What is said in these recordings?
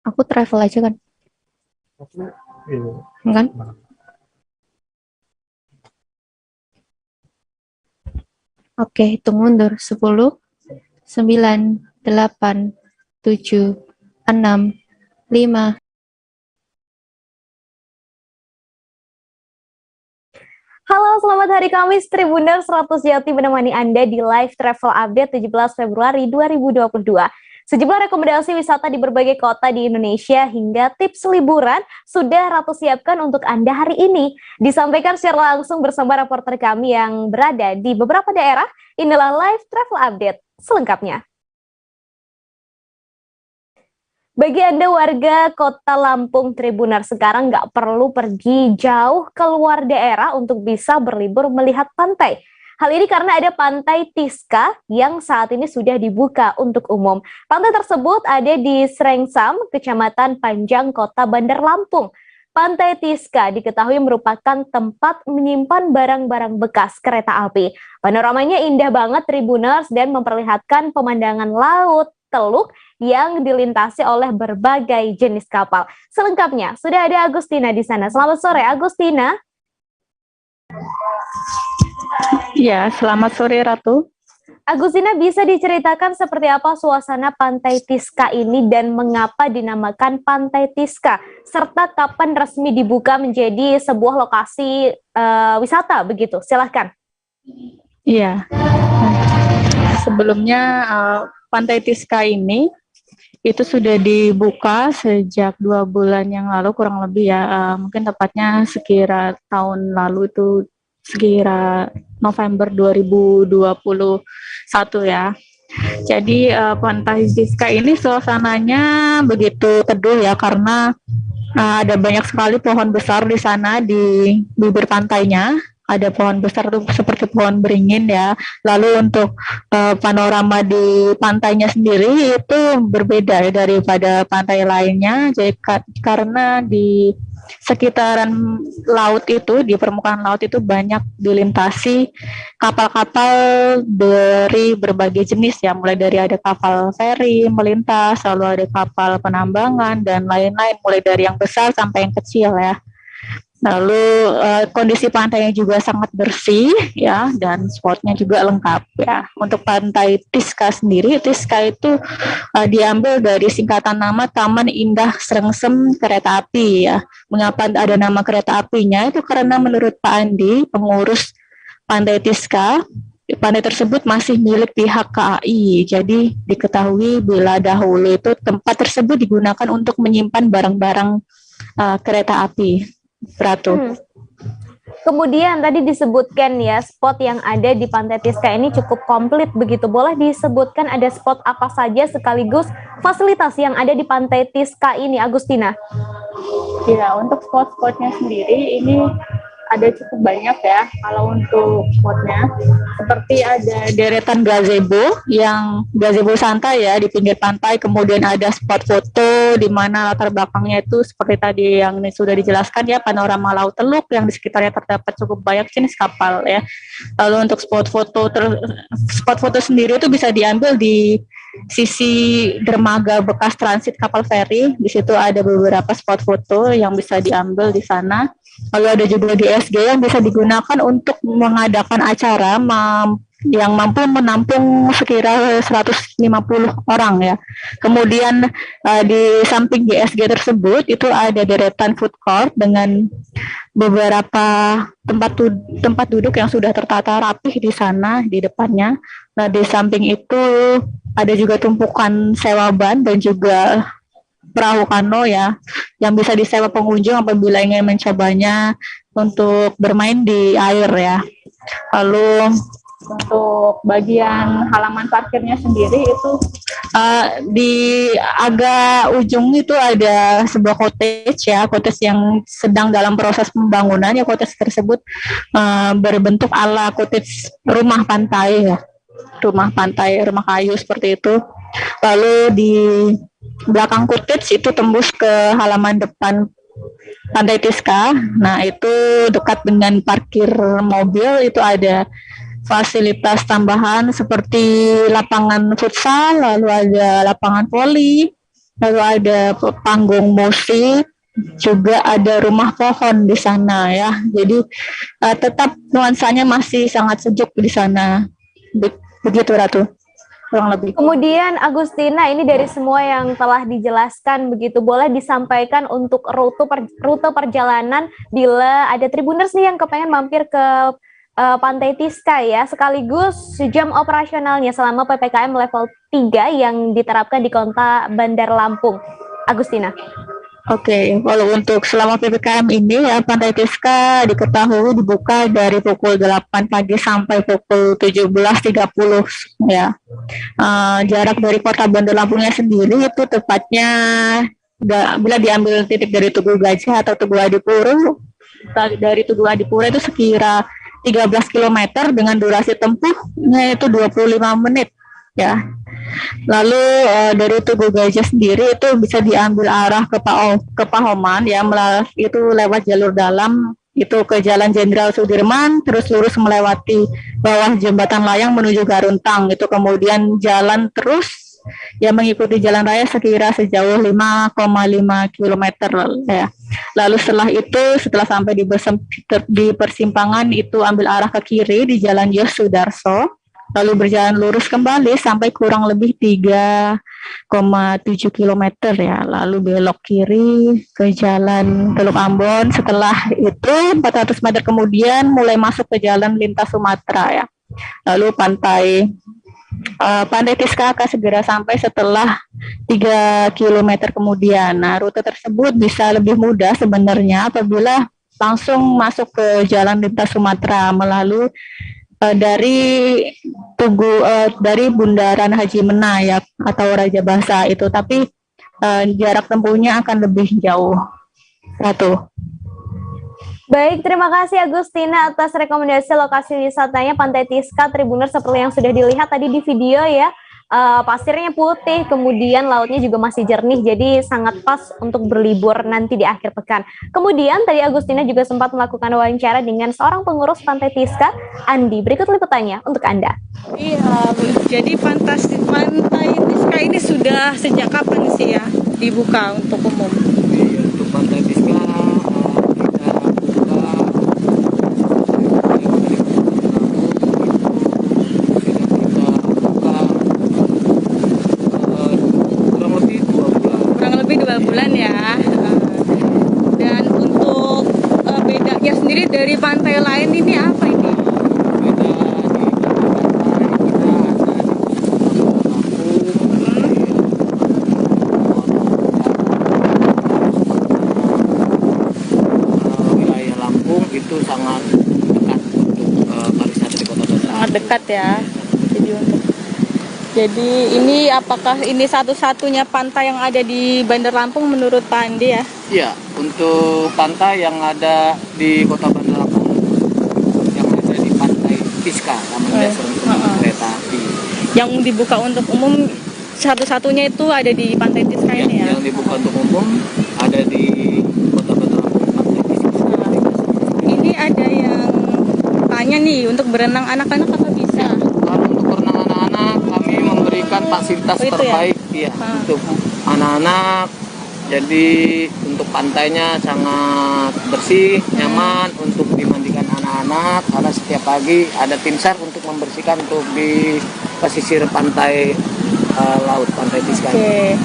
Aku travel aja kan? Iya. Kan? Oke, hitung mundur. 10, 9, 8, 7, 6, 5. Halo, selamat hari Kamis, Tribuners 100 Jati menemani Anda di live travel update 17 Februari 2022. Sejumlah rekomendasi wisata di berbagai kota di Indonesia hingga tips liburan sudah Ratu siapkan untuk Anda hari ini. Disampaikan secara langsung bersama reporter kami yang berada di beberapa daerah. Inilah live travel update selengkapnya. Bagi Anda warga Kota Lampung Tribunar, sekarang nggak perlu pergi jauh keluar daerah untuk bisa berlibur melihat pantai. Hal ini karena ada Pantai Tiska yang saat ini sudah dibuka untuk umum. Pantai tersebut ada di Srengsam, Kecamatan Panjang, Kota Bandar Lampung. Pantai Tiska diketahui merupakan tempat menyimpan barang-barang bekas kereta api. Panoramanya indah banget Tribuners dan memperlihatkan pemandangan laut, teluk yang dilintasi oleh berbagai jenis kapal. Selengkapnya, sudah ada Agustina di sana. Selamat sore, Agustina. Ya, selamat sore Ratu. Agustina, bisa diceritakan seperti apa suasana Pantai Tiska ini dan mengapa dinamakan Pantai Tiska, serta kapan resmi dibuka menjadi sebuah lokasi wisata begitu? Silahkan. Iya. Sebelumnya Pantai Tiska ini itu sudah dibuka sejak 2 bulan yang lalu kurang lebih ya, mungkin tepatnya sekira tahun lalu itu sekira November 2021 ya. Jadi Pantai Tiska ini suasananya begitu teduh ya karena ada banyak sekali pohon besar di sana di bibir pantainya. Ada pohon besar tuh seperti pohon beringin ya. Lalu untuk panorama di pantainya sendiri itu berbeda ya daripada pantai lainnya. Jadi karena di sekitaran laut itu, di permukaan laut itu banyak dilintasi kapal-kapal dari berbagai jenis ya, mulai dari ada kapal feri melintas, lalu ada kapal penambangan dan lain-lain, mulai dari yang besar sampai yang kecil ya. Lalu kondisi pantainya juga sangat bersih ya, dan spotnya juga lengkap ya. Untuk Pantai Tiska sendiri, Tiska itu diambil dari singkatan nama Taman Indah Srengsem Kereta Api ya. Mengapa ada nama kereta apinya? Itu karena menurut Pak Andi, pengurus Pantai Tiska, pantai tersebut masih milik pihak KAI. Jadi diketahui bila dahulu itu tempat tersebut digunakan untuk menyimpan barang-barang kereta api. Ratu. Kemudian tadi disebutkan ya spot yang ada di Pantai Tiska ini cukup komplit begitu. Boleh disebutkan ada spot apa saja sekaligus fasilitas yang ada di Pantai Tiska ini, Agustina? Ya, untuk spot-spotnya sendiri ini ada cukup banyak ya. Kalau untuk spotnya seperti ada deretan gazebo yang gazebo santai ya di pinggir pantai, kemudian ada spot foto di mana latar belakangnya itu seperti tadi yang sudah dijelaskan ya, panorama laut teluk yang di sekitarnya terdapat cukup banyak jenis kapal ya. Lalu untuk spot foto sendiri itu bisa diambil di sisi dermaga bekas transit kapal feri. Di situ ada beberapa spot foto yang bisa diambil di sana. Lalu ada juga di SG yang bisa digunakan untuk mengadakan acara yang mampu menampung sekira 150 orang ya. Kemudian di samping GSG tersebut itu ada deretan food court dengan beberapa tempat duduk yang sudah tertata rapih di sana di depannya. Nah, di samping itu ada juga tumpukan sewa ban dan juga perahu kano ya yang bisa disewa pengunjung apabila ingin mencobanya untuk bermain di air ya. Lalu untuk bagian halaman parkirnya sendiri itu di agak ujung itu ada sebuah cottage ya, cottage yang sedang dalam proses pembangunan ya. Cottage tersebut berbentuk ala cottage rumah pantai ya, rumah kayu seperti itu. Lalu di belakang cottage itu tembus ke halaman depan Pantai Tiska. Nah, itu dekat dengan parkir mobil itu ada fasilitas tambahan seperti lapangan futsal, lalu ada lapangan voli, lalu ada panggung musik, juga ada rumah pohon di sana ya. Jadi tetap nuansanya masih sangat sejuk di sana. Begitu Ratu, kurang lebih. Kemudian Agustina, ini dari semua yang telah dijelaskan begitu, boleh disampaikan untuk rute perjalanan bila ada Tribuners nih yang kepengen mampir ke Pantai Tiska ya, sekaligus jam operasionalnya selama PPKM level 3 yang diterapkan di Kota Bandar Lampung. Agustina. Oke, kalau untuk selama PPKM ini ya Pantai Tiska diketahui dibuka dari pukul 8 pagi sampai pukul 17.30 ya. Jarak dari Kota Bandar Lampungnya sendiri itu tepatnya bila diambil titik dari Tugu Gajah atau Tugu Adipuro, dari Tugu Adipuro itu sekira 13 km dengan durasi tempuhnya itu 25 menit ya. Lalu dari Tugu Gajah sendiri itu bisa diambil arah ke Pahoman ya, itu lewat jalur dalam itu ke Jalan Jenderal Sudirman, terus lurus melewati bawah jembatan layang menuju Garuntang, itu kemudian jalan terus ya mengikuti jalan raya sekira sejauh 5,5 km ya. Lalu setelah sampai di persimpangan itu ambil arah ke kiri di Jalan Yosudarso, lalu berjalan lurus kembali sampai kurang lebih 3,7 km ya, lalu belok kiri ke Jalan Teluk Ambon. Setelah itu 400 meter kemudian mulai masuk ke Jalan Lintas Sumatera ya. Lalu Pantai Tiska akan segera sampai setelah 3 km kemudian. Nah, rute tersebut bisa lebih mudah sebenarnya apabila langsung masuk ke Jalan Lintas Sumatera melalui dari Bundaran Haji Menayak atau Raja Basa itu, tapi jarak tempuhnya akan lebih jauh. Ratu. Baik, terima kasih Agustina atas rekomendasi lokasi wisatanya Pantai Tiska Tribuners seperti yang sudah dilihat tadi di video ya. Pasirnya putih, kemudian lautnya juga masih jernih, jadi sangat pas untuk berlibur nanti di akhir pekan. Kemudian tadi Agustina juga sempat melakukan wawancara dengan seorang pengurus Pantai Tiska, Andi. Berikut liputannya untuk Anda. Iya, jadi Pantai Tiska ini sudah sejak kapan sih ya dibuka untuk umum? Untuk Pantai Tiska kita buka kurang lebih 2 bulan ya. Dan untuk bedanya sendiri dari pantai lain ini apa ini? itu sangat dekat untuk pariwisata di Kota Bandar. Sangat dekat ya. Jadi ini apakah ini satu-satunya pantai yang ada di Bandar Lampung menurut Pak Andi ya? Iya, untuk pantai yang ada di Kota Bandar Lampung, yang ada di Pantai Tiska, namanya kereta api. Yang dibuka untuk umum satu-satunya itu ada di Pantai Tiska ini ya? Yang dibuka untuk umum ada di Kota Bandar Lampung, Pantai Tiska. Ini ada yang tanya nih, untuk berenang anak-anak apa bisa? Kalau untuk berenang anak-anak, kami memberikan fasilitas terbaik ya untuk anak-anak. Jadi untuk pantainya sangat bersih, nyaman untuk dimandikan anak-anak, karena setiap pagi ada tim SAR untuk membersihkan untuk di pesisir pantai laut Pantai Tiska. Oke.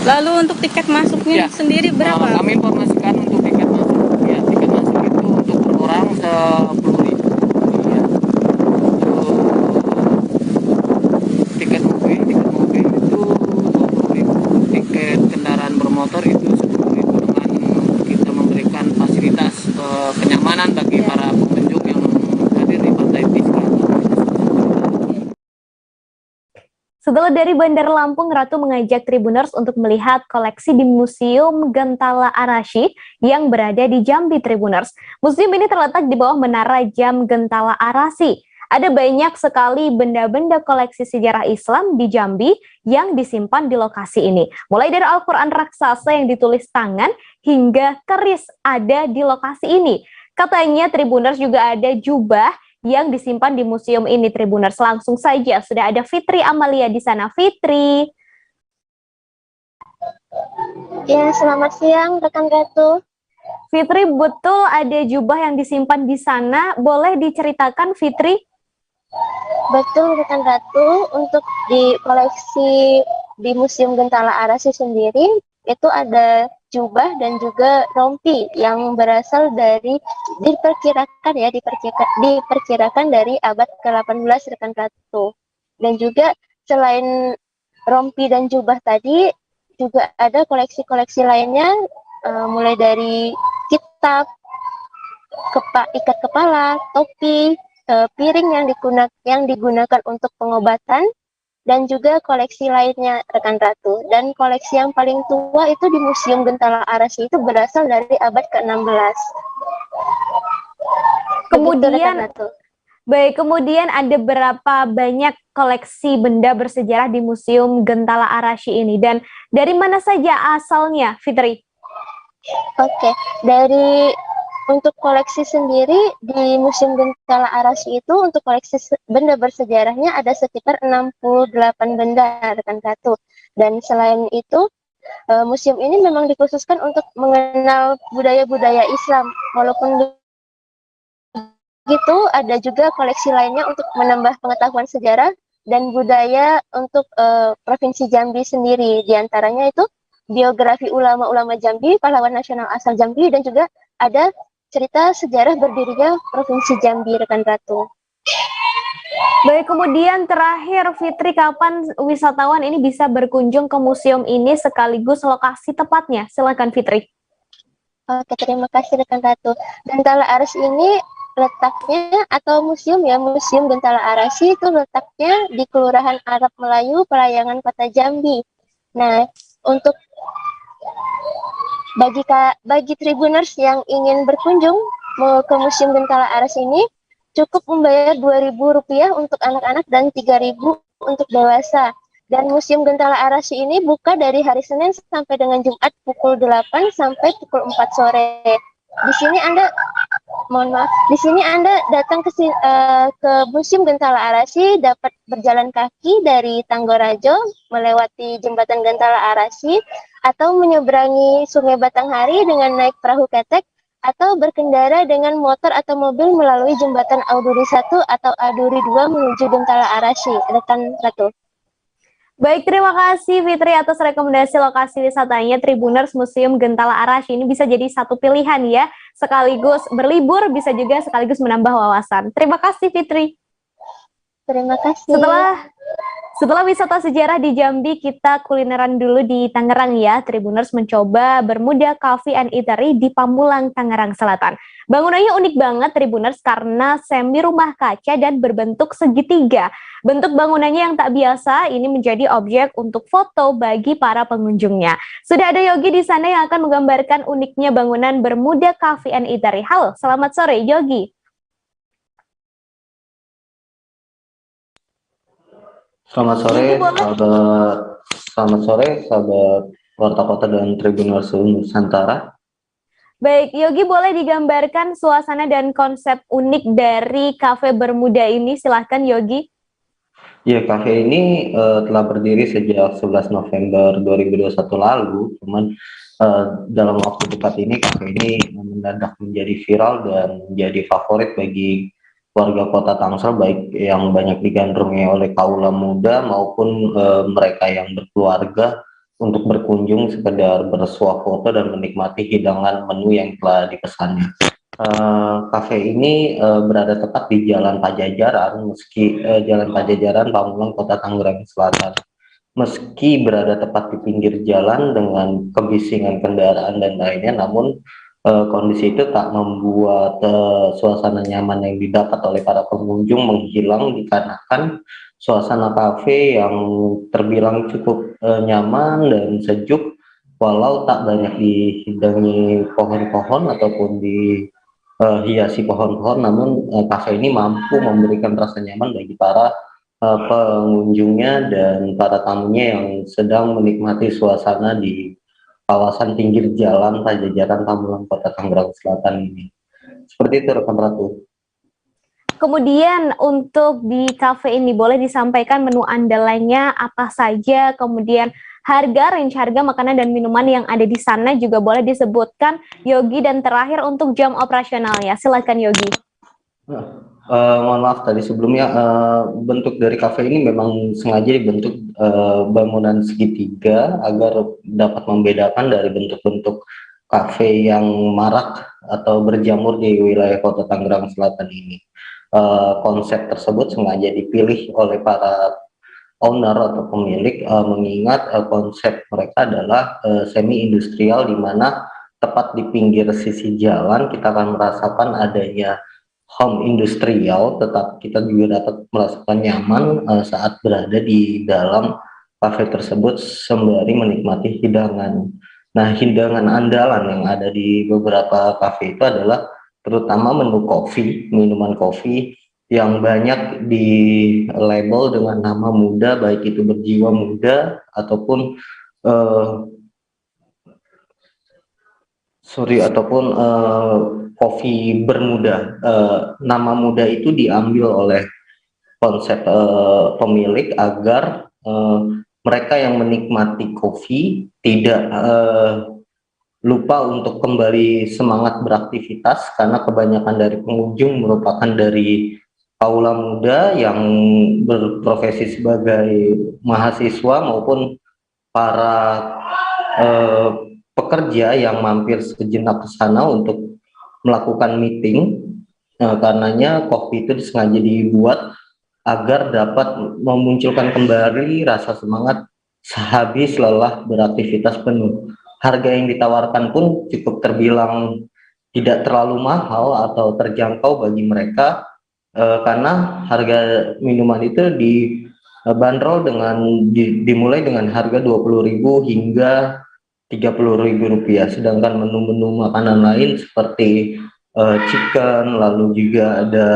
Lalu untuk tiket masuknya sendiri berapa? Kami informasikan untuk tiket masuk. Ya, tiket masuk itu untuk per orang 10.000. Ya. Untuk tiket mobil itu 20.000. Tiket kendaraan bermotor itu 10.000 dengan kita memberikan fasilitas kenyamanan bagi para pengunjung yang hadir di Pantai Tiska. Setelah dari Bandar Lampung, Ratu mengajak Tribuners untuk melihat koleksi di Museum Gentala Arashi yang berada di Jambi Tribuners. Museum ini terletak di bawah menara Jam Gentala Arashi. Ada banyak sekali benda-benda koleksi sejarah Islam di Jambi yang disimpan di lokasi ini. Mulai dari Al-Quran raksasa yang ditulis tangan hingga keris ada di lokasi ini. Katanya Tribuners juga ada jubah yang disimpan di museum ini, Tribuners. Langsung saja sudah ada Fitri Amalia di sana. Fitri. Ya, selamat siang rekan Ratu. Fitri, betul ada jubah yang disimpan di sana. Boleh diceritakan, Fitri? Betul rekan Ratu, untuk di koleksi di Museum Gentala Arasi sendiri itu ada jubah dan juga rompi yang berasal dari diperkirakan dari abad ke-18 rekan Ratu. Dan juga selain rompi dan jubah tadi juga ada koleksi-koleksi lainnya, mulai dari kitab, ikat kepala, topi, piring yang digunakan untuk pengobatan, dan juga koleksi lainnya rekan Ratu. Dan koleksi yang paling tua itu di Museum Gentala Arasi itu berasal dari abad ke-16. Kemudian, baik, kemudian ada berapa banyak koleksi benda bersejarah di Museum Gentala Arasi ini, dan dari mana saja asalnya, Fitri? Oke, untuk koleksi sendiri di Museum Gentala Arasi itu untuk koleksi benda bersejarahnya ada sekitar 68 benda rekan Ratu. Dan selain itu museum ini memang dikhususkan untuk mengenal budaya-budaya Islam. Walaupun begitu ada juga koleksi lainnya untuk menambah pengetahuan sejarah dan budaya untuk Provinsi Jambi sendiri. Di antaranya itu biografi ulama-ulama Jambi, pahlawan nasional asal Jambi, dan juga ada cerita sejarah berdirinya Provinsi Jambi rekan Ratu. Baik, kemudian terakhir Fitri, kapan wisatawan ini bisa berkunjung ke museum ini sekaligus lokasi tepatnya? Silakan Fitri. Oke, terima kasih rekan Ratu. Gentala Arasi ini letaknya atau Museum Gentala Arasi itu letaknya di Kelurahan Arab Melayu, Pelayangan, Kota Jambi. Nah, untuk bagi Tribuners yang ingin berkunjung ke Museum Gentala Arasi ini cukup membayar Rp2.000 untuk anak-anak dan Rp3.000 untuk dewasa. Dan Museum Gentala Arasi ini buka dari hari Senin sampai dengan Jumat pukul 8 sampai pukul 4 sore. Di sini Anda datang ke Museum Gentala Arasi dapat berjalan kaki dari Tanggorajo melewati Jembatan Gentala Arasi, atau menyeberangi Sungai Batanghari dengan naik perahu ketek, atau berkendara dengan motor atau mobil melalui Jembatan Auduri 1 atau Auduri 2 menuju Gentala Arasi, rekan Ratu. Baik, terima kasih Fitri atas rekomendasi lokasi wisatanya. Tribuners Museum Gentala Arasi ini bisa jadi satu pilihan ya, sekaligus berlibur, bisa juga sekaligus menambah wawasan. Terima kasih Fitri. Terima kasih. Setelah wisata sejarah di Jambi, kita kulineran dulu di Tangerang ya. Tribuners mencoba Bermuda Cafe and Eatery di Pamulang, Tangerang Selatan. Bangunannya unik banget Tribuners karena semi rumah kaca dan berbentuk segitiga. Bentuk bangunannya yang tak biasa ini menjadi objek untuk foto bagi para pengunjungnya. Sudah ada Yogi di sana yang akan menggambarkan uniknya bangunan Bermuda Cafe and Eatery. Halo, selamat sore Yogi. Selamat sore sahabat Warta Kota dan Tribuners Nusantara. Baik, Yogi boleh digambarkan suasana dan konsep unik dari Cafe Bermuda ini, silahkan Yogi. Ya, kafe ini telah berdiri sejak 11 November 2021 lalu, cuman dalam waktu dekat ini kafe ini mendadak menjadi viral dan menjadi favorit bagi warga kota Tangsel, baik yang banyak digandrungi oleh kaula muda maupun mereka yang berkeluarga untuk berkunjung sekedar bersuah foto dan menikmati hidangan menu yang telah dipesannya. Kafe ini berada tepat di Jalan Pajajaran, Jalan Pajajaran Pamulang, Kota Tangerang Selatan. Meski berada tepat di pinggir jalan dengan kebisingan kendaraan dan lainnya, namun kondisi itu tak membuat suasana nyaman yang didapat oleh para pengunjung menghilang, dikarenakan suasana kafe yang terbilang cukup nyaman dan sejuk, walau tak banyak dihidangi pohon-pohon ataupun dihiasi pohon-pohon, namun kafe ini mampu memberikan rasa nyaman bagi para pengunjungnya dan para tamunya yang sedang menikmati suasana di kawasan pinggir jalan Pajajaran Pamulang, Kota Tangerang Selatan ini. Seperti itu rekan Ratu. Kemudian untuk di kafe ini boleh disampaikan menu andalannya apa saja, kemudian range harga makanan dan minuman yang ada di sana juga boleh disebutkan, Yogi, dan terakhir untuk jam operasionalnya. Silakan Yogi. Mohon maaf tadi sebelumnya, bentuk dari kafe ini memang sengaja dibentuk bangunan segitiga agar dapat membedakan dari bentuk-bentuk kafe yang marak atau berjamur di wilayah Kota Tangerang Selatan ini. Konsep tersebut sengaja dipilih oleh para owner atau pemilik, mengingat konsep mereka adalah semi industrial, di mana tepat di pinggir sisi jalan kita akan merasakan adanya home industrial, tetap kita juga dapat merasakan nyaman saat berada di dalam kafe tersebut sembari menikmati hidangan. Nah, hidangan andalan yang ada di beberapa kafe itu adalah terutama menu kopi, minuman kopi yang banyak di label dengan nama muda, baik itu berjiwa muda ataupun kopi bermuda. Nama muda itu diambil oleh konsep pemilik agar mereka yang menikmati kopi tidak lupa untuk kembali semangat beraktivitas, karena kebanyakan dari pengunjung merupakan dari kaula muda yang berprofesi sebagai mahasiswa maupun para pekerja yang mampir sejenak ke sana untuk melakukan meeting. Karenanya kopi itu disengaja dibuat agar dapat memunculkan kembali rasa semangat sehabis lelah beraktivitas penuh. Harga yang ditawarkan pun cukup terbilang tidak terlalu mahal atau terjangkau bagi mereka, karena harga minuman itu dibanderol dimulai dengan harga 20.000 hingga 30.000 rupiah, sedangkan menu-menu makanan lain seperti chicken, lalu juga ada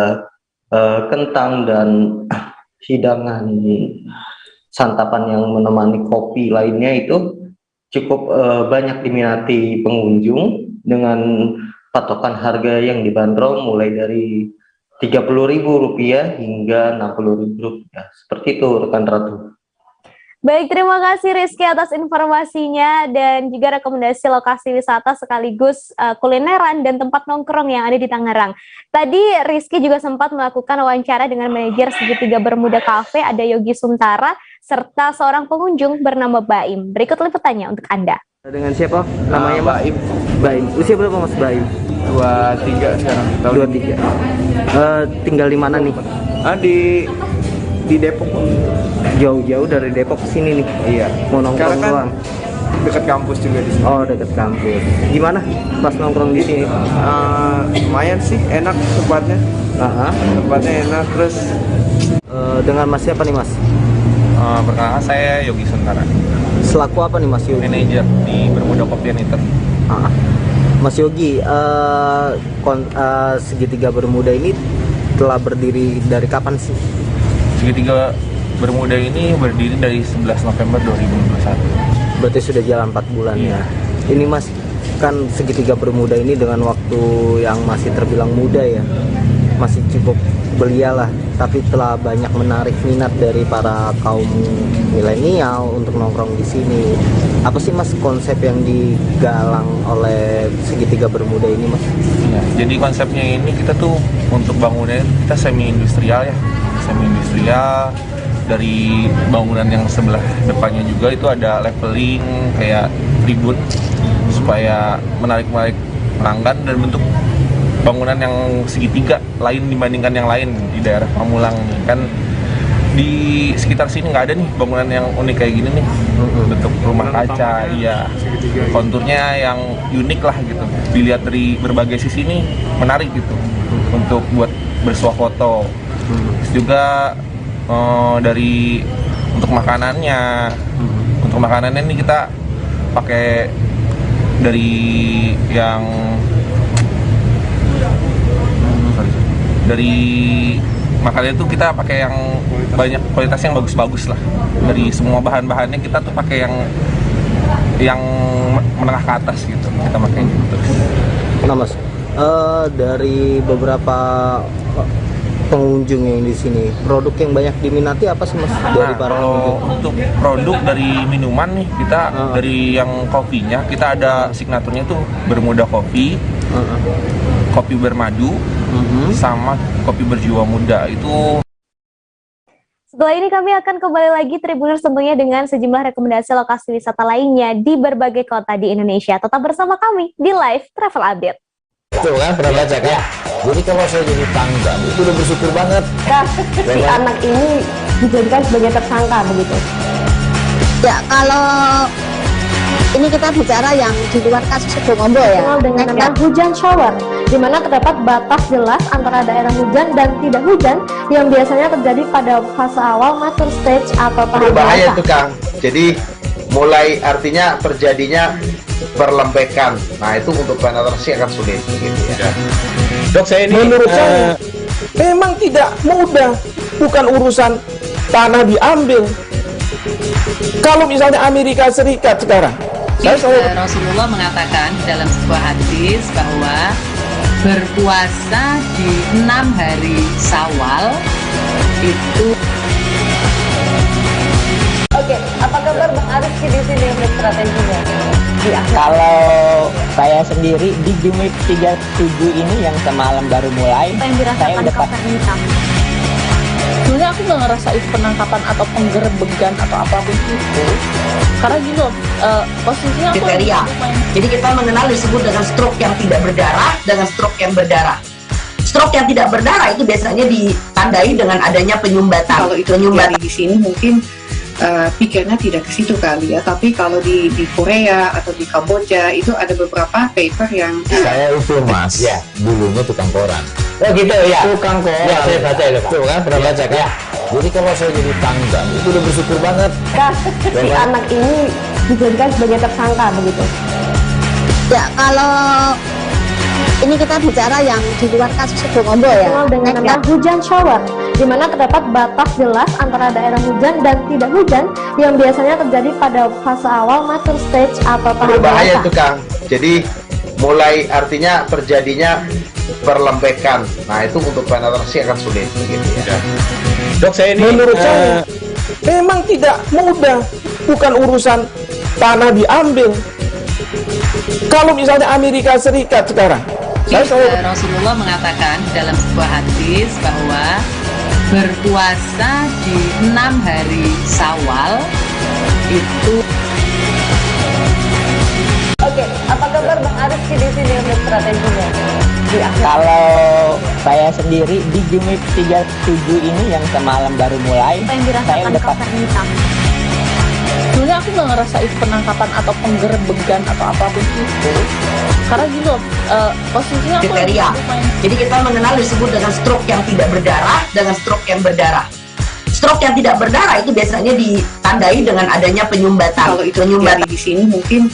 kentang dan hidangan santapan yang menemani kopi lainnya itu cukup banyak diminati pengunjung dengan patokan harga yang dibanderol mulai dari 30.000 rupiah hingga 60.000 rupiah. Seperti itu rekan Ratu. Baik, terima kasih Rizky atas informasinya dan juga rekomendasi lokasi wisata sekaligus kulineran dan tempat nongkrong yang ada di Tangerang. Tadi Rizky juga sempat melakukan wawancara dengan manajer Segitiga Bermuda Cafe, ada Yogi Suntara, serta seorang pengunjung bernama Baim. Berikut liputannya untuk Anda. Dengan siapa? Namanya Baim. Baim. Usia berapa Mas Baim? 23 sekarang. 23. Tinggal di mana nih? Di Depok. Jauh-jauh dari Depok ke sini nih. Iya. Mau nongkrong kan doang. Dekat kampus juga di sini. Oh, dekat kampus. Gimana pas nongkrong di sini? Lumayan sih, enak tempatnya. Tempatnya enak, terus dengan Mas siapa nih Mas? Perkenalkan saya Yogi Suntara. Selaku apa nih Mas Yogi? Manajer di Bermuda Kopi and Eater. Mas Yogi, Segitiga Bermuda ini telah berdiri dari kapan sih? Segitiga Bermuda ini berdiri dari 11 November 2021. Berarti sudah jalan 4 bulan ya. Ini Mas, kan Segitiga Bermuda ini dengan waktu yang masih terbilang muda ya, masih cukup belia lah, tapi telah banyak menarik minat dari para kaum milenial untuk nongkrong di sini. Apa sih Mas konsep yang digalang oleh Segitiga Bermuda ini Mas? Ya, jadi konsepnya ini kita tuh untuk bangunan kita semi industrial ya, semi industrial. Dari bangunan yang sebelah depannya juga itu ada leveling kayak tribun supaya menarik pelanggan, dan bentuk bangunan yang segitiga lain dibandingkan yang lain di daerah Pamulang. Kan di sekitar sini nggak ada nih bangunan yang unik kayak gini nih, bentuk rumah kaca, iya, konturnya yang unik lah gitu. Dilihat dari berbagai sisi nih menarik gitu untuk buat bersuah foto. Terus juga dari untuk makanannya ini kita pakai dari yang makanannya itu kita pakai yang banyak kualitas yang bagus-bagus lah. Dari semua bahan-bahannya kita tuh pakai yang menengah ke atas gitu, kita pakai gitu. Nah Mas, dari beberapa pengunjung yang di sini? Produk yang banyak diminati apa sih Mas dari para pengunjung? Untuk produk dari minuman nih, kita dari yang kopinya, kita ada signaturnya tuh Bermuda Kopi, kopi bermadu, sama kopi berjiwa muda. Itu Setelah ini kami akan kembali lagi Tribuners tentunya dengan sejumlah rekomendasi lokasi wisata lainnya di berbagai kota di Indonesia. Tetap bersama kami di Live Travel Update. Tuh kan, pernah baca kan? Jadi kalau saya jadi tanggal, itu udah bersyukur banget. Si anak ini dijadikan sebagai tersangka begitu. Ya, kalau ini kita bicara yang di luar kasus Sibolga ya. Dengan nama hujan shower, di mana terdapat batas jelas antara daerah hujan dan tidak hujan yang biasanya terjadi pada fase awal mature stage atau tahap berbahaya itu Kang. Jadi mulai artinya terjadinya perlembekan. Nah itu untuk penetrasi akan sulit gitu ya. Dok, saya ini menurut saya memang tidak mudah, bukan urusan tanah diambil. Kalau misalnya Amerika Serikat sekarang, Rasulullah mengatakan dalam sebuah hadis bahwa berpuasa di 6 hari Syawal itu. Oke, apa kabar Bang Arif di sini untuk strateginya? Kalau saya sendiri di Jumit 37 ini yang semalam baru mulai, saya udah sebenarnya aku nggak ngerasain penangkapan atau penggerbegan atau apapun itu, karena gini loh, posisinya aku kriteria. Jadi kita mengenal disebut dengan stroke yang tidak berdarah dengan stroke yang berdarah. Stroke yang tidak berdarah itu biasanya ditandai dengan adanya penyumbatan. Kalau itu penyumbatan di sini mungkin pikirnya tidak ke situ kali ya, tapi kalau di Korea atau di Kamboja itu ada beberapa paper yang saya itu Mas, ya dulunya tukang koran. Oh gitu ya, tukang koran. Ya saya baca ya Pak. Tuh kan, pernah baca kan? Ya. Jadi kalau saya jadi tanggal, itu udah bersyukur banget. Si anak ini dijadikan sebagai tersangka begitu. Ya, kalau ini kita bicara yang di luar kasus Sibolga ya. Dengan nama hujan shower, di mana terdapat batas jelas antara daerah hujan dan tidak hujan yang biasanya terjadi pada fase awal mature stage atau tahap berbahaya itu Kang. Jadi mulai artinya terjadinya perlembekan. Nah itu untuk penetrasi akan sulit gitu ya. Dok, saya ini menurut saya memang tidak mudah, bukan urusan tanah diambil. Kalau misalnya Amerika Serikat sekarang, Rasulullah mengatakan dalam sebuah hadis bahwa berpuasa di 6 hari Syawal itu. Oke, apa kabar Bang Arif di sini untuk strateginya? Kalau saya sendiri di Jumit 37 ini yang semalam baru mulai, saya udah sebenarnya aku nggak ngerasain penangkapan atau penggerbegan atau apapun itu, karena gini loh, posisinya kriteria. Jadi kita mengenal disebut dengan stroke yang tidak berdarah dengan stroke yang berdarah. Stroke yang tidak berdarah itu biasanya ditandai dengan adanya penyumbatan. Kalau itu penyumbatan di sini mungkin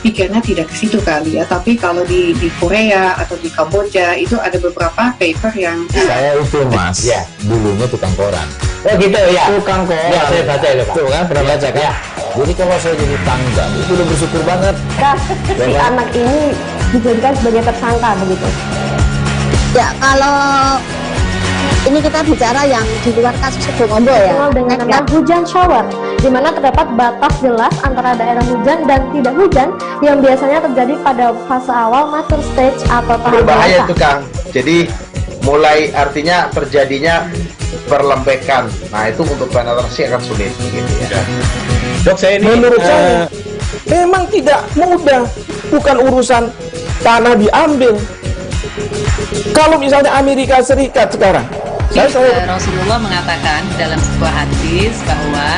pikirnya tidak ke situ kali ya, tapi kalau di Korea atau di Kamboja itu ada beberapa paper yang saya itu Mas, ya dulunya tukang koran. Oh gitu ya, tukang koran. Ya saya baca ya Pak. Tuh kan, pernah baca kan? Ya. Jadi kalau saya jadi tanggal, itu udah bersyukur banget. Si anak ini dijadikan sebagai tersangka begitu. Ya, kalau ini kita bicara yang di luar kasus Sibolga ya. Dengan nama hujan shower, di mana terdapat batas jelas antara daerah hujan dan tidak hujan yang biasanya terjadi pada fase awal mature stage atau tahap berbahaya itu Kang. Jadi mulai artinya terjadinya perlembekan. Nah itu untuk penetrasi akan sulit gitu ya. Dok, saya ini menurut saya memang tidak mudah, bukan urusan tanah diambil. Kalau misalnya Amerika Serikat sekarang, Rasulullah mengatakan dalam sebuah hadis bahwa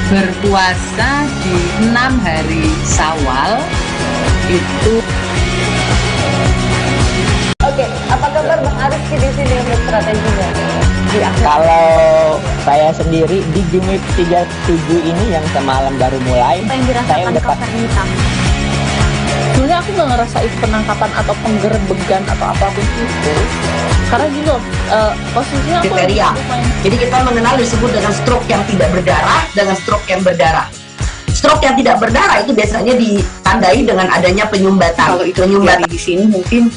berpuasa di 6 hari Syawal itu. Oke, apa kabar Bang Arif di sini untuk strateginya? Kalau saya sendiri di Jumit 37 ini yang semalam baru mulai, saya udah sebenarnya aku nggak ngerasain penangkapan atau penggerbegan atau apapun itu, karena gini loh, posisinya kriteria. Jadi kita mengenal disebut dengan stroke yang tidak berdarah dengan stroke yang berdarah. Stroke yang tidak berdarah itu biasanya ditandai dengan adanya penyumbatan. Kalau itu penyumbatan di sini mungkin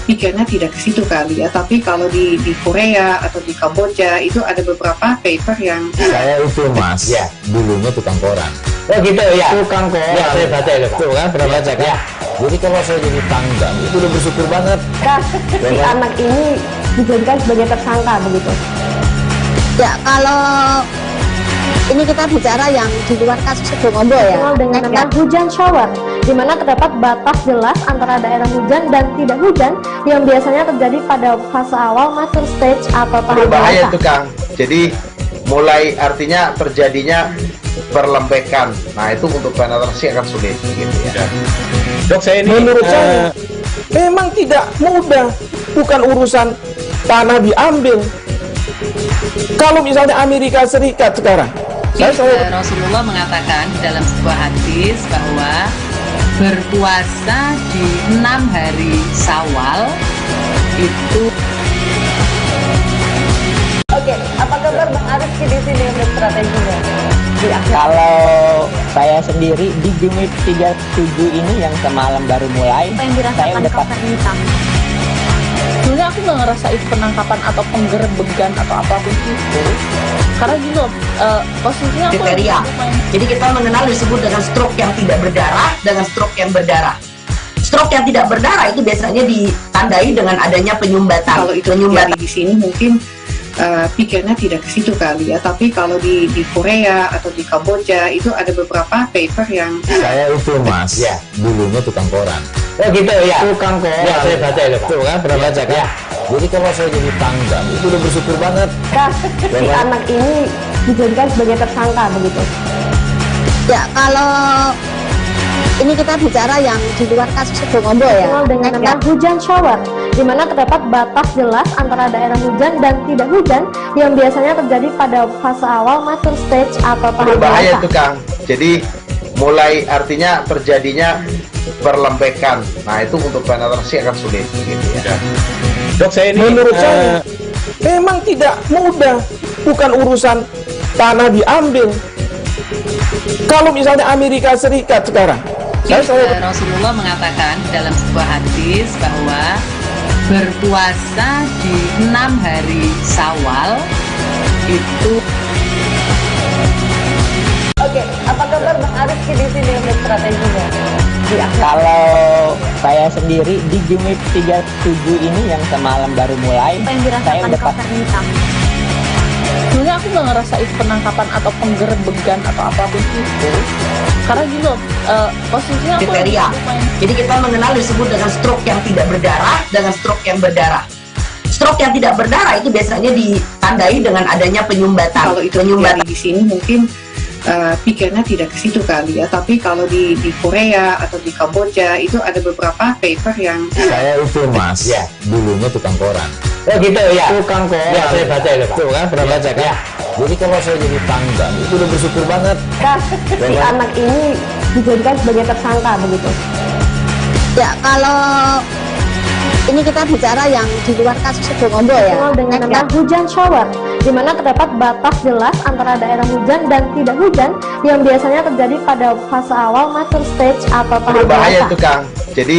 pikirnya tidak ke situ kali ya. Tapi kalau di Korea atau di Kamboja itu ada beberapa paper yang saya itu mas, ya dulunya tukang koran. Oh gitu ya, tukang koran. Ya saya baca itu Pak. Tuh kan pernah baca kan? Ya. Jadi kalau saya jadi tanggang itu udah bersyukur banget. Kak, si anak ini dijadikan sebagai tersangka begitu. Ya kalau ini kita bicara yang di luar kasus Sebongombo ya. Dengan nama hujan shower, di mana terdapat batas jelas antara daerah hujan dan tidak hujan yang biasanya terjadi pada fase awal master stage atau tahap Berbahaya dewasa. itu Kang. Jadi mulai artinya terjadinya perlembekan. Nah itu untuk penetrasi akan sulit gitu ya. Dok, saya ini menurut saya memang tidak mudah, bukan urusan tanah diambil. Kalau misalnya Amerika Serikat sekarang, Rasulullah mengatakan dalam sebuah hadis bahwa berpuasa di 6 hari Syawal itu. Oke, apa kabar Bang Arief di sini untuk strateginya? Kalau saya sendiri di Jumit 37 ini yang semalam baru mulai, Apa yang dirasakan saya udah Kapten Hitam? Sebenarnya aku nggak ngerasain penangkapan atau penggerebegan atau apapun itu, karena gini loh, posisinya aku Kriteria. Jadi kita mengenal disebut dengan stroke yang tidak berdarah dengan stroke yang berdarah. Stroke yang tidak berdarah itu biasanya ditandai dengan adanya penyumbatan. kalau itu terjadi di sini mungkin pikirnya tidak ke situ kali ya. Tapi kalau di Korea atau di Kamboja itu ada beberapa paper yang Saya itu mas, ya dulunya tukang koran. Oh gitu ya, tukang koran. Ya saya baca itu Pak. Tuh kan pernah baca kan? Ya. Jadi kalau saya jadi tanggang itu udah bersyukur banget. Kak, si anak ini dijadikan sebagai tersangka begitu. Ya kalau ini kita bicara yang di luar kasus Sebongombo ya. Dengan nama hujan shower, di mana terdapat batas jelas antara daerah hujan dan tidak hujan yang biasanya terjadi pada fase awal master stage atau tahap Berbahaya dewasa. itu Kang. Jadi mulai artinya terjadinya perlembekan. Nah itu untuk penetrasi akan sulit gitu ya. Dok, saya ini menurut saya memang tidak mudah, bukan urusan tanah diambil. Kalau misalnya Amerika Serikat sekarang, Rasulullah mengatakan dalam sebuah hadis bahwa berpuasa di 6 hari Syawal itu. Oke, apa kabar Bang Arief di sini untuk strateginya? Kalau saya sendiri di Jumit 37 ini yang semalam baru mulai, Apa yang saya dirasakan udah Kapten Hitam? Sebenarnya aku nggak ngerasain penangkapan atau penggerebegan atau apapun itu, karena gini loh, posisinya aku Kriteria. Jadi kita mengenal disebut dengan stroke yang tidak berdarah dengan stroke yang berdarah. Stroke yang tidak berdarah itu biasanya ditandai dengan adanya penyumbatan. kalau itu terjadi di sini mungkin pikirnya tidak ke situ kali ya. Tapi kalau di Korea atau di Kamboja itu ada beberapa paper yang Saya itu mas, ya dulunya tukang koran. Oh gitu ya, tukang koran. Ya saya baca itu Pak. Tuh kan pernah baca kan? Ya. Jadi kalau saya jadi tanggang itu udah bersyukur banget. Kak, si anak ini dijadikan sebagai tersangka begitu. Ya kalau ini kita bicara yang di luar kasus Sebongombo ya. Dengan nama hujan shower, di mana terdapat batas jelas antara daerah hujan dan tidak hujan yang biasanya terjadi pada fase awal master stage atau tahap Berbahaya dewasa. itu Kang. Jadi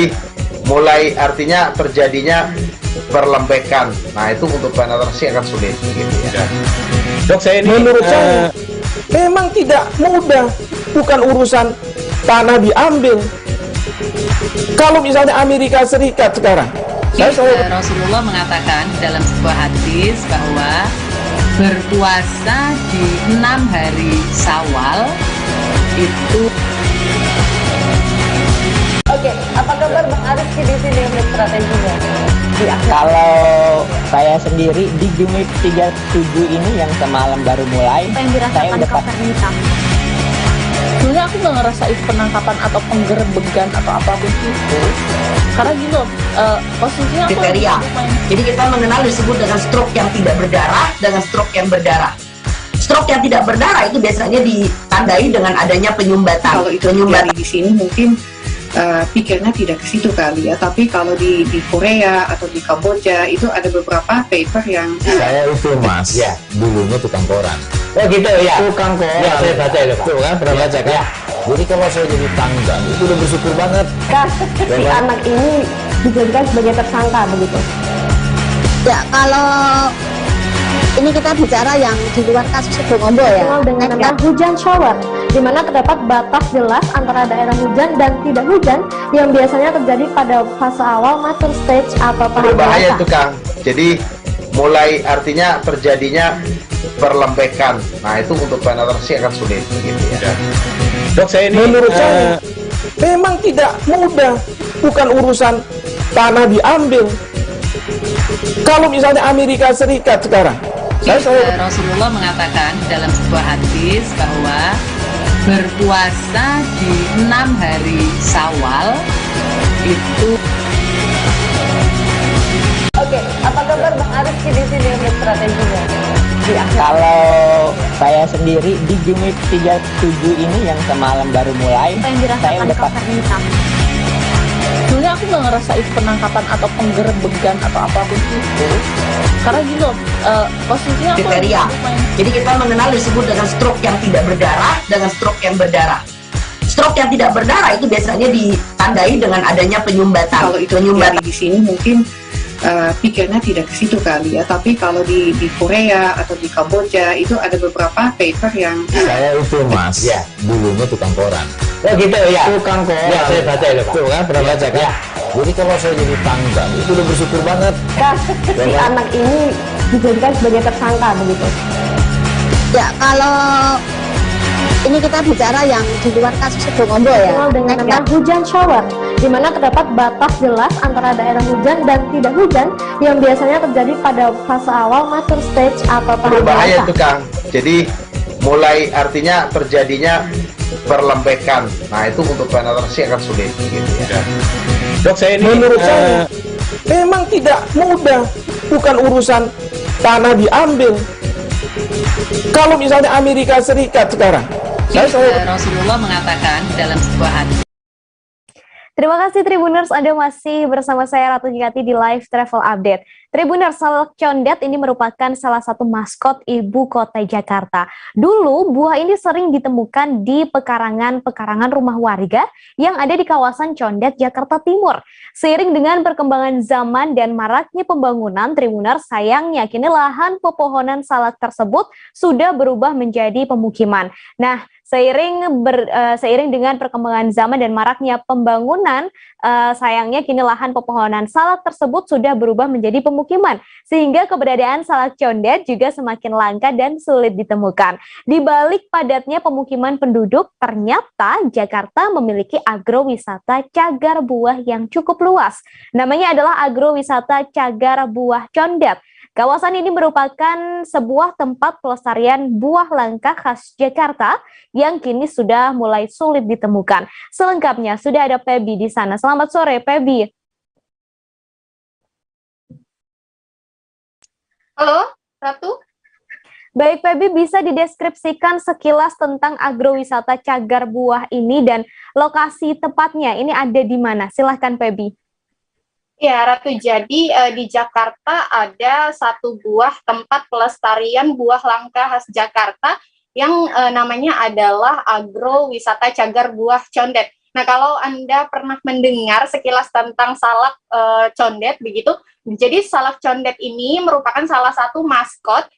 mulai artinya terjadinya perlembekan. Nah itu untuk penetrasi akan sulit gitu ya. Dok, saya ini menurut saya memang tidak mudah, bukan urusan tanah diambil. Kalau misalnya Amerika Serikat sekarang, Rasulullah mengatakan dalam sebuah hadis bahwa berpuasa di 6 hari Syawal itu. Oke, apa kabar Bang Arief di sini untuk strateginya? Kalau saya sendiri di Jumit 37 ini yang semalam baru mulai, Apa yang saya dirasakan udah Kapten Hitam? Sebenarnya aku nggak ngerasain penangkapan atau penggerebegan atau apapun itu, karena gini loh, posisinya aku Kriteria. Jadi kita mengenal disebut dengan stroke yang tidak berdarah dengan stroke yang berdarah. Stroke yang tidak berdarah itu biasanya ditandai dengan adanya penyumbatan. kalau itu terjadi di sini mungkin pikirnya tidak ke situ kali ya. Tapi kalau di Korea atau di Kamboja itu ada beberapa paper yang Saya itu mas, ya dulunya tukang koran. Oh gitu ya, tukang koran. Ya saya baca itu Pak. Tuh kan pernah baca kan? Ya. Jadi kalau saya jadi tanggang itu udah bersyukur banget. Kak, si anak ini dijadikan sebagai tersangka begitu? Ya, kalau ini kita bicara yang di luar kasus Sebongombo ya. Dengan nama hujan shower, di mana terdapat batas jelas antara daerah hujan dan tidak hujan yang biasanya terjadi pada fase awal mature stage atau tahap Berbahaya dewasa. itu Kang. Jadi mulai artinya terjadinya perlembekan. Nah itu untuk penetrasi akan sulit gitu ya. Dok, saya ini menurut saya memang tidak mudah, bukan urusan tanah diambil. Kalau misalnya Amerika Serikat sekarang, Rasulullah mengatakan dalam sebuah hadis bahwa berpuasa di 6 hari Syawal itu. Oke, apa kabar Bang Arif di sini untuk strateginya? Kalau saya sendiri di Jumip 37 ini yang semalam baru mulai, Apa yang dirasakan saya udah Kak Nita? Sebenarnya aku nggak ngerasa itu penangkapan atau penggerebegan atau apapun itu, karena gini loh, posisinya aku Kriteria. Jadi kita mengenal disebut dengan stroke yang tidak berdarah dengan stroke yang berdarah. Stroke yang tidak berdarah itu biasanya ditandai dengan adanya penyumbatan. Kalau itu terjadi di sini mungkin pikirnya tidak ke situ kali ya, tapi kalau di Korea atau di Kamboja itu ada beberapa paper yang Saya itu Mas, ya dulunya tukang koran. Oh gitu ya. Tukang koran. Ya saya baca itu Pak. Tuh kan pernah baca kan? Jadi kalau saya jadi tanggal itu udah bersyukur banget. Si anak ini dijadikan sebagai tersangka begitu? Ya, kalau ini kita bicara yang di luar kasus Sebongombo ya. Dengan nama hujan shower, di mana terdapat batas jelas antara daerah hujan dan tidak hujan yang biasanya terjadi pada fase awal mature stage atau tahap Berbahaya dewasa. itu Kang. Jadi mulai artinya terjadinya perlembekan. Nah itu untuk penetrasi akan sulit gitu ya. Dok, saya ini menurut saya memang tidak mudah, bukan urusan tanah diambil. Kalau misalnya Amerika Serikat sekarang, Rasulullah mengatakan dalam sebuah hadis. Terima kasih Tribuners, Anda masih bersama saya Ratu Jikati di Live Travel Update. Tribuners, salak condet ini merupakan salah satu maskot ibu kota Jakarta. Dulu buah ini sering ditemukan di pekarangan rumah warga yang ada di kawasan Condet, Jakarta Timur. Seiring dengan perkembangan zaman dan maraknya pembangunan, Tribuners, sayangnya kini lahan pepohonan salak tersebut sudah berubah menjadi pemukiman. Nah, seiring dengan perkembangan zaman dan maraknya pembangunan, sayangnya kini lahan pepohonan salak tersebut sudah berubah menjadi pemukiman, sehingga keberadaan salak condet juga semakin langka dan sulit ditemukan. Di balik padatnya pemukiman penduduk, ternyata Jakarta memiliki agrowisata cagar buah yang cukup luas. Namanya adalah agrowisata cagar buah condet. Kawasan ini merupakan sebuah tempat pelestarian buah langka khas Jakarta yang kini sudah mulai sulit ditemukan. Selengkapnya sudah ada Pebi di sana. Selamat sore, Pebi. Halo, Ratu. Baik, Pebi, bisa dideskripsikan sekilas tentang agrowisata cagar buah ini dan lokasi tepatnya ini ada di mana? Silahkan, Pebi. Ya, Ratu, jadi di Jakarta ada satu buah tempat pelestarian buah langka khas Jakarta yang namanya adalah agrowisata cagar buah condet. Nah, kalau Anda pernah mendengar sekilas tentang salak condet begitu, jadi salak condet ini merupakan salah satu maskot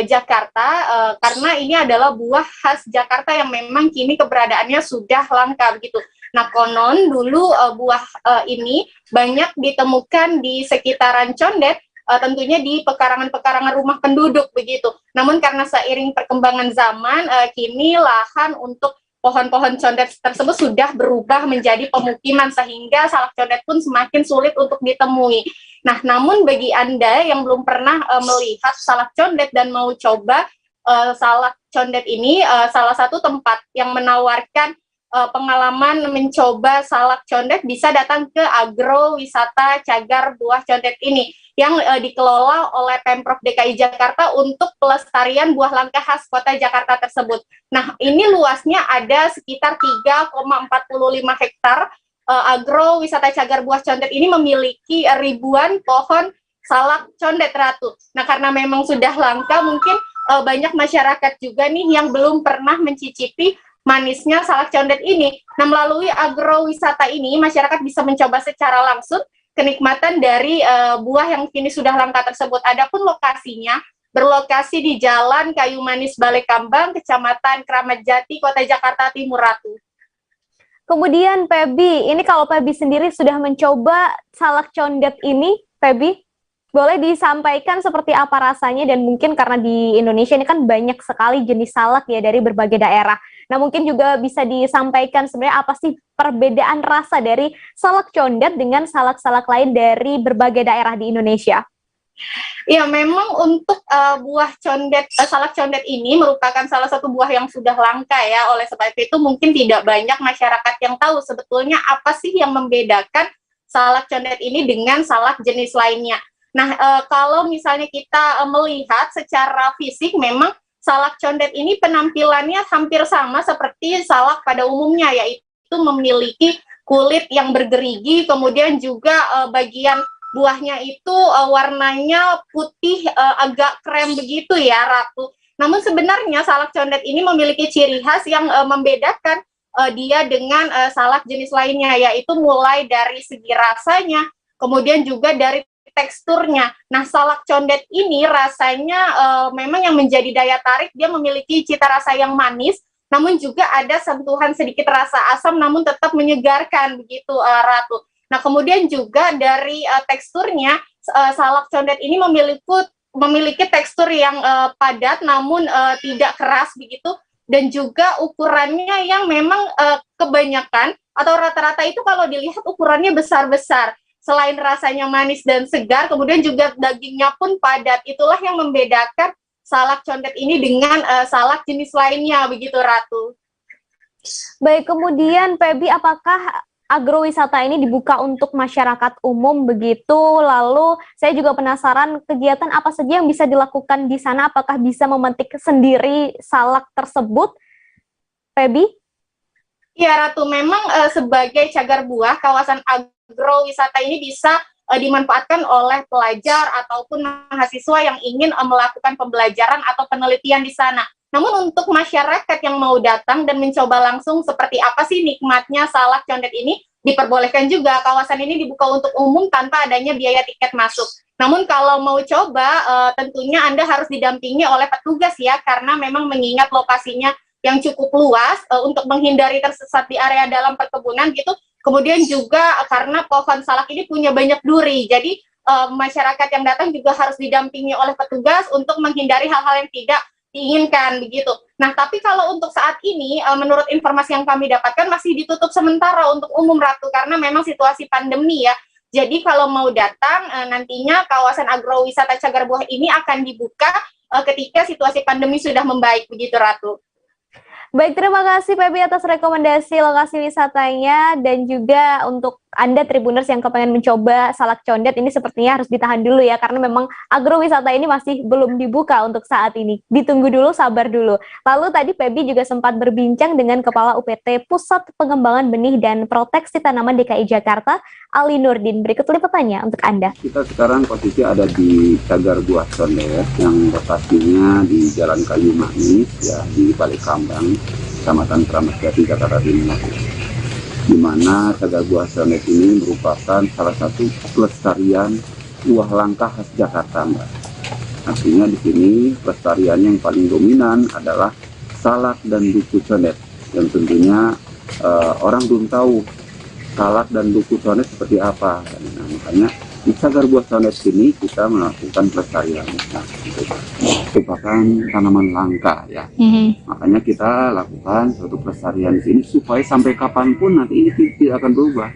Jakarta karena ini adalah buah khas Jakarta yang memang kini keberadaannya sudah langka begitu. Nah, konon dulu buah ini banyak ditemukan di sekitaran Condet, tentunya di pekarangan-pekarangan rumah penduduk begitu. Namun karena seiring perkembangan zaman, kini lahan untuk pohon-pohon condet tersebut sudah berubah menjadi pemukiman sehingga salak condet pun semakin sulit untuk ditemui. Nah, namun bagi Anda yang belum pernah melihat salak condet dan mau coba salak condet ini, salah satu tempat yang menawarkan pengalaman mencoba salak condet bisa datang ke agrowisata cagar buah condet ini yang dikelola oleh Pemprov DKI Jakarta untuk pelestarian buah langka khas kota Jakarta tersebut. Nah, ini luasnya ada sekitar 3,45 hektar. Agrowisata cagar buah condet ini memiliki ribuan pohon salak condet, Ratu. Nah, karena memang sudah langka, mungkin banyak masyarakat juga nih yang belum pernah mencicipi manisnya salak condet ini. Nah, melalui agrowisata ini, masyarakat bisa mencoba secara langsung kenikmatan dari buah yang kini sudah langka tersebut. Adapun lokasinya berlokasi di Jalan Kayu Manis Balekambang, Kecamatan Kramat Jati, Kota Jakarta Timur, Ratu. Kemudian Pebi, ini kalau Pebi sendiri sudah mencoba salak condet ini, Pebi, boleh disampaikan seperti apa rasanya, dan mungkin karena di Indonesia ini kan banyak sekali jenis salak ya dari berbagai daerah. Nah, mungkin juga bisa disampaikan sebenarnya apa sih perbedaan rasa dari salak condet dengan salak-salak lain dari berbagai daerah di Indonesia? Ya, memang untuk buah condet, salak condet ini merupakan salah satu buah yang sudah langka ya. Oleh sebab itu mungkin tidak banyak masyarakat yang tahu sebetulnya apa sih yang membedakan salak condet ini dengan salak jenis lainnya. Nah, kalau misalnya kita melihat secara fisik, memang salak condet ini penampilannya hampir sama seperti salak pada umumnya, yaitu memiliki kulit yang bergerigi, kemudian juga bagian buahnya itu warnanya putih agak krem begitu ya, Ratu. Namun sebenarnya salak condet ini memiliki ciri khas yang membedakan dia dengan salak jenis lainnya, yaitu mulai dari segi rasanya, kemudian juga dari teksturnya. Nah, salak condet ini rasanya memang yang menjadi daya tarik, dia memiliki cita rasa yang manis, namun juga ada sentuhan sedikit rasa asam, namun tetap menyegarkan begitu, Ratu. Nah, kemudian juga dari teksturnya, salak condet ini memiliki tekstur yang padat namun tidak keras begitu, dan juga ukurannya yang memang kebanyakan atau rata-rata itu kalau dilihat ukurannya besar-besar. Selain rasanya manis dan segar, kemudian juga dagingnya pun padat. Itulah yang membedakan salak condet ini dengan salak jenis lainnya begitu, Ratu. Baik, kemudian Pebi, apakah agrowisata ini dibuka untuk masyarakat umum begitu? Lalu saya juga penasaran kegiatan apa saja yang bisa dilakukan di sana, apakah bisa memetik sendiri salak tersebut, Pebi? Ya, Ratu, memang sebagai cagar buah, kawasan agrowisata ini bisa dimanfaatkan oleh pelajar ataupun mahasiswa yang ingin melakukan pembelajaran atau penelitian di sana. Namun untuk masyarakat yang mau datang dan mencoba langsung seperti apa sih nikmatnya salak condet ini, diperbolehkan juga. Kawasan ini dibuka untuk umum tanpa adanya biaya tiket masuk. Namun kalau mau coba, tentunya Anda harus didampingi oleh petugas ya, karena memang mengingat lokasinya yang cukup luas untuk menghindari tersesat di area dalam perkebunan gitu. Kemudian juga karena pohon salak ini punya banyak duri, jadi masyarakat yang datang juga harus didampingi oleh petugas untuk menghindari hal-hal yang tidak diinginkan begitu. Nah, tapi kalau untuk saat ini, menurut informasi yang kami dapatkan masih ditutup sementara untuk umum, Ratu, karena memang situasi pandemi ya. Jadi kalau mau datang, nantinya kawasan agrowisata cagar buah ini akan dibuka ketika situasi pandemi sudah membaik begitu, Ratu. Baik, terima kasih Pebi atas rekomendasi lokasi wisatanya, dan juga untuk Anda Tribuners yang kepengen mencoba salak condet ini sepertinya harus ditahan dulu ya, karena memang agrowisata ini masih belum dibuka untuk saat ini. Ditunggu dulu, sabar dulu. Lalu tadi Pebi juga sempat berbincang dengan Kepala UPT Pusat Pengembangan Benih dan Proteksi Tanaman DKI Jakarta, Ali Nurdin. Berikut liputannya untuk Anda. Kita sekarang posisi ada di cagar buah condet yang lokasinya di Jalan Kayu Manis ya, di Balekambang, Kecamatan Kramat Jati, Jakarta Timur, di mana cagar buah condet ini merupakan salah satu pelestarian buah langka khas Jakarta, Mbak. Artinya di sini pelestarian yang paling dominan adalah salak dan duku condet, yang tentunya orang belum tahu salak dan duku condet seperti apa. Nah, makanya di cagar buah condet ini kita melakukan pelestarian. Nah, itu merupakan tanaman langka ya. Makanya kita lakukan suatu pelestarian di sini supaya sampai kapanpun nanti ini tidak akan berubah.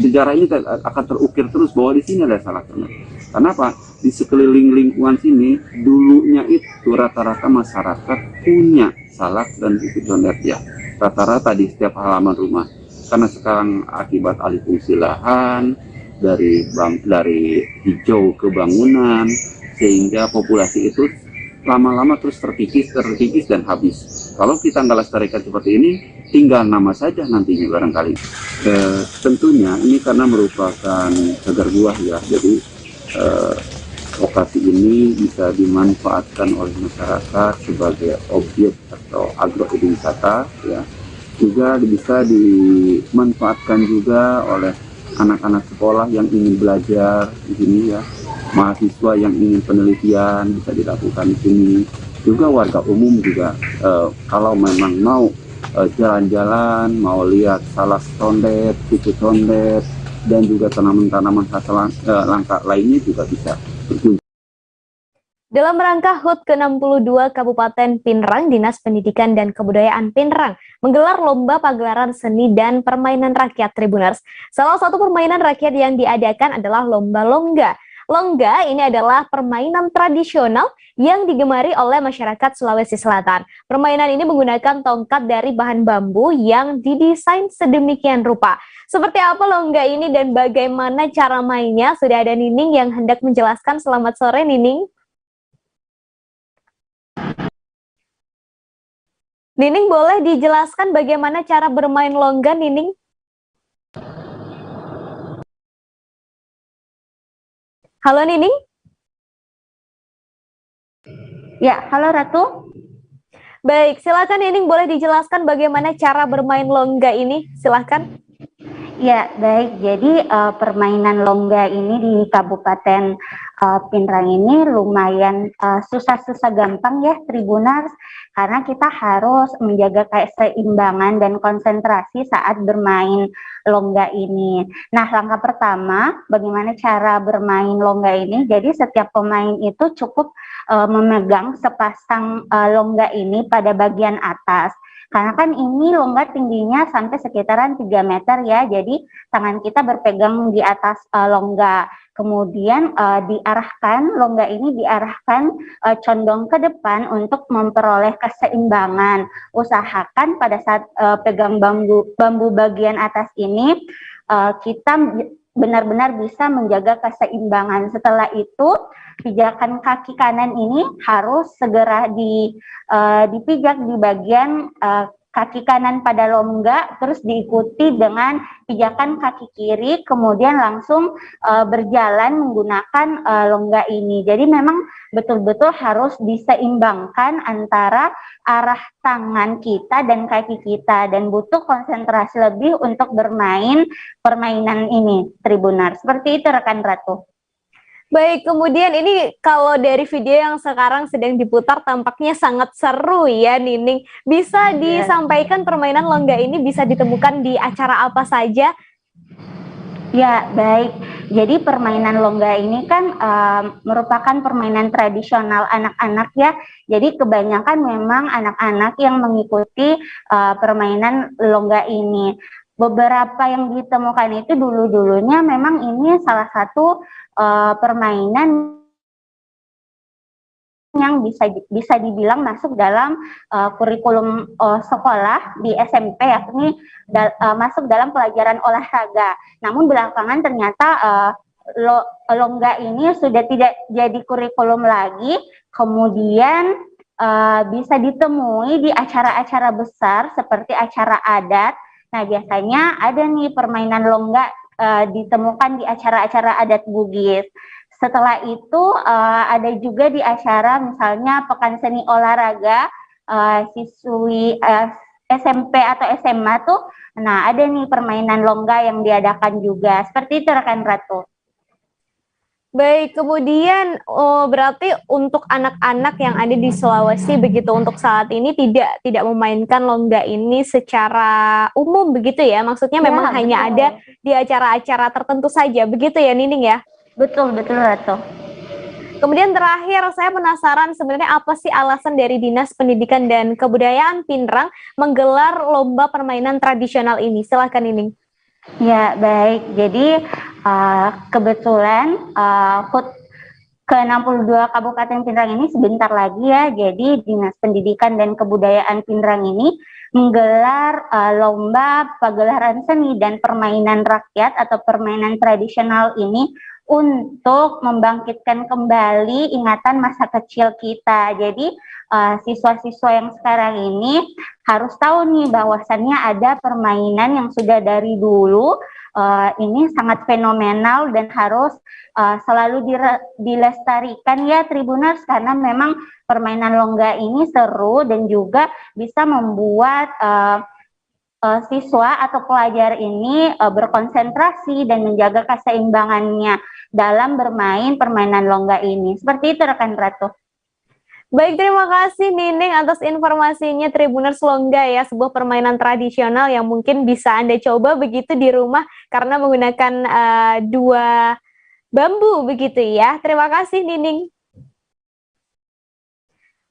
Sejarah ini akan terukir terus bahwa di sini ada salak condet. Kenapa? Di sekeliling lingkungan sini dulunya itu rata-rata masyarakat punya salak dan duku condet ya. Rata-rata di setiap halaman rumah. Karena sekarang akibat alih fungsi lahan dari hijau ke bangunan, sehingga populasi itu lama-lama terus terkikis dan habis. Kalau kita nggak lestarikan seperti ini, tinggal nama saja nantinya barangkali. Tentunya ini karena merupakan cagar buah ya, jadi lokasi ini bisa dimanfaatkan oleh masyarakat sebagai objek atau agrowisata ya. Juga bisa dimanfaatkan juga oleh anak-anak sekolah yang ingin belajar di sini ya, mahasiswa yang ingin penelitian bisa dilakukan di sini. Juga warga umum juga kalau memang mau jalan-jalan, mau lihat salah condet, suku condet, dan juga tanaman-tanaman khas langka lainnya juga bisa berkunjung. Dalam rangka HUT ke-62 Kabupaten Pinrang, Dinas Pendidikan dan Kebudayaan Pinrang menggelar lomba pagelaran seni dan permainan rakyat Tribuners. Salah satu permainan rakyat yang diadakan adalah lomba longga. Longga ini adalah permainan tradisional yang digemari oleh masyarakat Sulawesi Selatan. Permainan ini menggunakan tongkat dari bahan bambu yang didesain sedemikian rupa. Seperti apa longga ini dan bagaimana cara mainnya? Sudah ada Nining yang hendak menjelaskan. Selamat sore, Nining. Nining, boleh dijelaskan bagaimana cara bermain longga, Nining? Halo, Nining? Ya, halo Ratu. Baik, silakan Nining, boleh dijelaskan bagaimana cara bermain longga ini? Silakan. Ya, baik. Jadi permainan longga ini di Kabupaten Pinrang ini lumayan susah-susah gampang ya, Tribuners, karena kita harus menjaga keseimbangan dan konsentrasi saat bermain longga ini. Nah, langkah pertama, bagaimana cara bermain longga ini? Jadi setiap pemain itu cukup memegang sepasang longga ini pada bagian atas. Karena kan ini longga tingginya sampai sekitaran 3 meter ya, jadi tangan kita berpegang di atas longga. Kemudian longga ini diarahkan condong ke depan untuk memperoleh keseimbangan. Usahakan pada saat pegang bambu bagian atas ini, kita benar-benar bisa menjaga keseimbangan. Setelah itu, pijakan kaki kanan ini harus segera dipijak di bagian kaki kanan pada longga, terus diikuti dengan pijakan kaki kiri, kemudian langsung berjalan menggunakan longga ini. Jadi memang betul-betul harus diseimbangkan antara arah tangan kita dan kaki kita, dan butuh konsentrasi lebih untuk bermain permainan ini, Tribuners. Seperti itu rekan Ratu. Baik, kemudian ini kalau dari video yang sekarang sedang diputar tampaknya sangat seru ya, Nining. Bisa disampaikan permainan longga ini bisa ditemukan di acara apa saja? Ya, baik. Jadi permainan longga ini kan merupakan permainan tradisional anak-anak ya. Jadi kebanyakan memang anak-anak yang mengikuti permainan longga ini. Beberapa yang ditemukan itu dulu-dulunya memang ini salah satu permainan yang bisa dibilang masuk dalam kurikulum sekolah di SMP, yakni masuk dalam pelajaran olahraga. Namun belakangan ternyata longga ini sudah tidak jadi kurikulum lagi, kemudian bisa ditemui di acara-acara besar seperti acara adat. Nah, biasanya ada nih permainan longga ditemukan di acara-acara adat Bugis. Setelah itu ada juga di acara misalnya Pekan Seni Olahraga siswi SMP atau SMA tuh, nah ada nih permainan longga yang diadakan juga. Seperti itu rekan Ratu. Baik, kemudian berarti untuk anak-anak yang ada di Sulawesi begitu untuk saat ini tidak memainkan longga ini secara umum begitu ya? Maksudnya memang hanya ada di acara-acara tertentu saja, begitu ya Nining ya? Betul Ratu. Kemudian terakhir saya penasaran sebenarnya apa sih alasan dari Dinas Pendidikan dan Kebudayaan Pinrang menggelar lomba permainan tradisional ini? Silakan Nining. Ya, baik. Jadi kebetulan HUT ke-62 Kabupaten Pinrang ini sebentar lagi ya. Jadi Dinas Pendidikan dan Kebudayaan Pinrang ini menggelar lomba pagelaran seni dan permainan rakyat atau permainan tradisional ini untuk membangkitkan kembali ingatan masa kecil kita. Jadi siswa-siswa yang sekarang ini harus tahu nih bahwasannya ada permainan yang sudah dari dulu ini sangat fenomenal dan harus selalu dilestarikan ya Tribuners, karena memang permainan longga ini seru dan juga bisa membuat siswa atau pelajar ini berkonsentrasi dan menjaga keseimbangannya dalam bermain permainan longga ini. Seperti itu rekan Ratu. Baik, terima kasih Nining atas informasinya. Tribuners longga ya, sebuah permainan tradisional yang mungkin bisa Anda coba begitu di rumah karena menggunakan dua bambu begitu ya. Terima kasih Nining.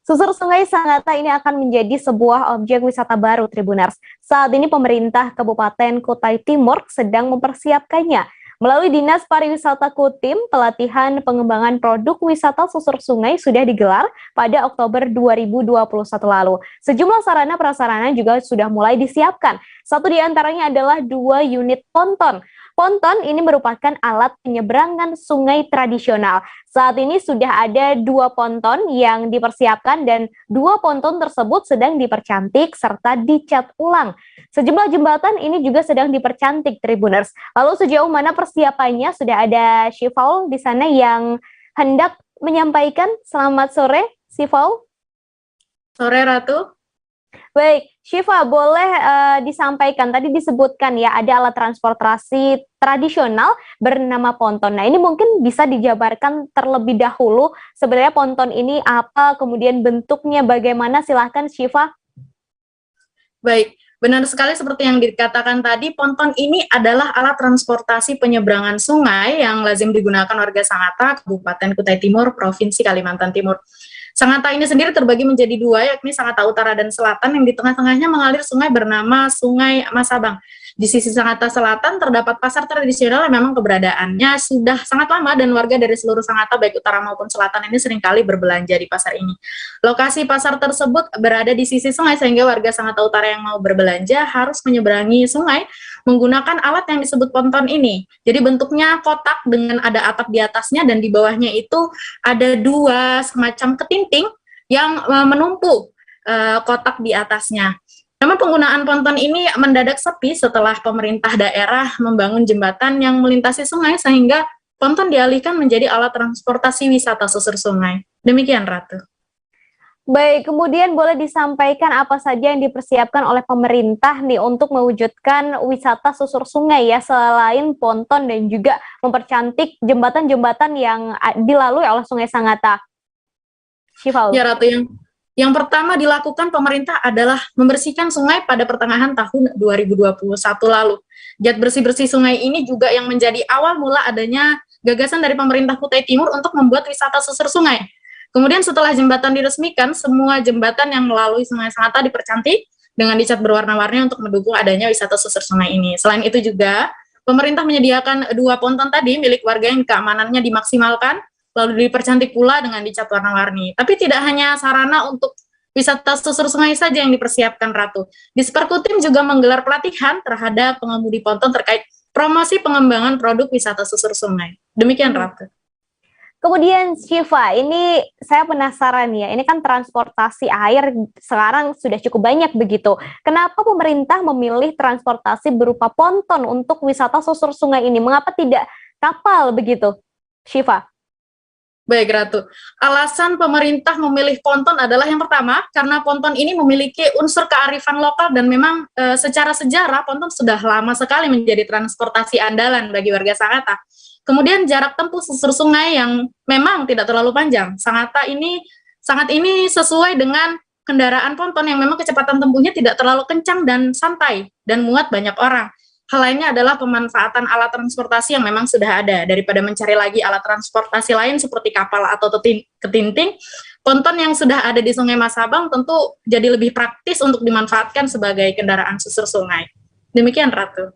Susur Sungai Sangatta ini akan menjadi sebuah objek wisata baru Tribuners. Saat ini pemerintah Kabupaten Kutai Timur sedang mempersiapkannya. Melalui Dinas Pariwisata Kutim, pelatihan pengembangan produk wisata susur sungai sudah digelar pada Oktober 2021 lalu. Sejumlah sarana prasarana juga sudah mulai disiapkan. Satu di antaranya adalah 2 unit ponton. Ponton ini merupakan alat penyeberangan sungai tradisional. Saat ini sudah ada 2 ponton yang dipersiapkan dan 2 ponton tersebut sedang dipercantik serta dicat ulang. Sejumlah jembatan ini juga sedang dipercantik Tribuners. Lalu sejauh mana persiapannya? Sudah ada Syifaul di sana yang hendak menyampaikan. Selamat sore, Syifaul. Sore Ratu. Baik, Syifa, boleh disampaikan, tadi disebutkan ya ada alat transportasi tradisional bernama ponton. Nah ini mungkin bisa dijabarkan terlebih dahulu sebenarnya ponton ini apa, kemudian bentuknya bagaimana, silahkan Syifa. Baik, benar sekali seperti yang dikatakan tadi, ponton ini adalah alat transportasi penyeberangan sungai yang lazim digunakan warga Sangatta, Kabupaten Kutai Timur, Provinsi Kalimantan Timur. Sangatta ini sendiri terbagi menjadi 2, yakni Sangatta Utara dan Selatan, yang di tengah-tengahnya mengalir sungai bernama Sungai Masabang. Di sisi Sangatta Selatan terdapat pasar tradisional yang memang keberadaannya sudah sangat lama dan warga dari seluruh Sangatta baik utara maupun selatan ini seringkali berbelanja di pasar ini. Lokasi pasar tersebut berada di sisi sungai sehingga warga Sangatta Utara yang mau berbelanja harus menyeberangi sungai menggunakan alat yang disebut ponton ini. Jadi bentuknya kotak dengan ada atap di atasnya dan di bawahnya itu ada 2 semacam ketinting yang menumpuk kotak di atasnya. Memang penggunaan ponton ini mendadak sepi setelah pemerintah daerah membangun jembatan yang melintasi sungai sehingga ponton dialihkan menjadi alat transportasi wisata susur sungai. Demikian Ratu. Baik, kemudian boleh disampaikan apa saja yang dipersiapkan oleh pemerintah nih untuk mewujudkan wisata susur sungai ya, selain ponton dan juga mempercantik jembatan-jembatan yang dilalui oleh Sungai Sangatta. Syifaul. Ya Ratu, yang pertama dilakukan pemerintah adalah membersihkan sungai pada pertengahan tahun 2021 lalu. Giat bersih-bersih sungai ini juga yang menjadi awal mula adanya gagasan dari pemerintah Kutai Timur untuk membuat wisata susur sungai. Kemudian setelah jembatan diresmikan, semua jembatan yang melalui Sungai Sangatta dipercantik dengan dicat berwarna-warni untuk mendukung adanya wisata susur sungai ini. Selain itu juga, pemerintah menyediakan 2 ponton tadi milik warga yang keamanannya dimaksimalkan, lalu dipercantik pula dengan dicat warna-warni. Tapi tidak hanya sarana untuk wisata susur sungai saja yang dipersiapkan Ratu. Disperkutim juga menggelar pelatihan terhadap pengemudi ponton terkait promosi pengembangan produk wisata susur sungai. Demikian Ratu. Kemudian Syifa, ini saya penasaran ya, ini kan transportasi air sekarang sudah cukup banyak begitu. Kenapa pemerintah memilih transportasi berupa ponton untuk wisata susur sungai ini? Mengapa tidak kapal begitu, Syifa? Baik Ratu, alasan pemerintah memilih ponton adalah yang pertama, karena ponton ini memiliki unsur kearifan lokal dan memang secara sejarah ponton sudah lama sekali menjadi transportasi andalan bagi warga Sangatta. Kemudian jarak tempuh susur sungai yang memang tidak terlalu panjang. Sangat ini sesuai dengan kendaraan ponton yang memang kecepatan tempuhnya tidak terlalu kencang dan santai dan muat banyak orang. Hal lainnya adalah pemanfaatan alat transportasi yang memang sudah ada. Daripada mencari lagi alat transportasi lain seperti kapal atau ketinting, ponton yang sudah ada di Sungai Masabang tentu jadi lebih praktis untuk dimanfaatkan sebagai kendaraan susur sungai. Demikian Ratu.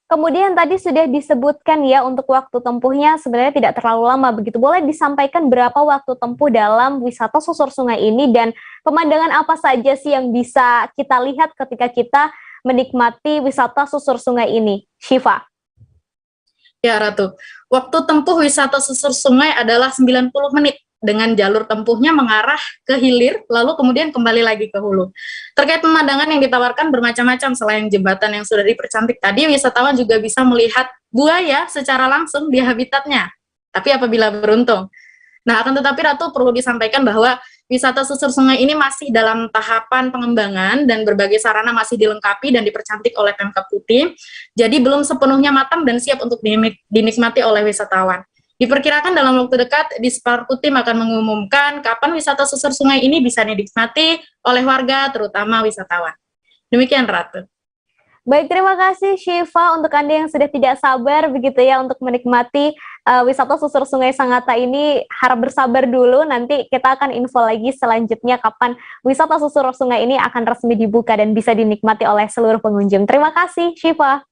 Kemudian tadi sudah disebutkan ya untuk waktu tempuhnya sebenarnya tidak terlalu lama begitu. Boleh disampaikan berapa waktu tempuh dalam wisata susur sungai ini dan pemandangan apa saja sih yang bisa kita lihat ketika kita menikmati wisata susur sungai ini, Syifa? Ya Ratu, waktu tempuh wisata susur sungai adalah 90 menit dengan jalur tempuhnya mengarah ke hilir, lalu kemudian kembali lagi ke hulu. Terkait pemandangan yang ditawarkan bermacam-macam, selain jembatan yang sudah dipercantik tadi, wisatawan juga bisa melihat buaya secara langsung di habitatnya. Tapi apabila beruntung, Nah, akan tetapi Ratu perlu disampaikan bahwa wisata susur sungai ini masih dalam tahapan pengembangan dan berbagai sarana masih dilengkapi dan dipercantik oleh Pemkab Putih. Jadi belum sepenuhnya matang dan siap untuk dinikmati oleh wisatawan. Diperkirakan dalam waktu dekat Dispar Putih akan mengumumkan kapan wisata susur sungai ini bisa dinikmati oleh warga, terutama wisatawan. Demikian Ratu. Baik, terima kasih Syifa untuk Anda yang sudah tidak sabar begitu ya untuk menikmati wisata susur Sungai Sangatta ini. Harap bersabar dulu, nanti kita akan info lagi selanjutnya kapan wisata susur sungai ini akan resmi dibuka dan bisa dinikmati oleh seluruh pengunjung. Terima kasih Syifa.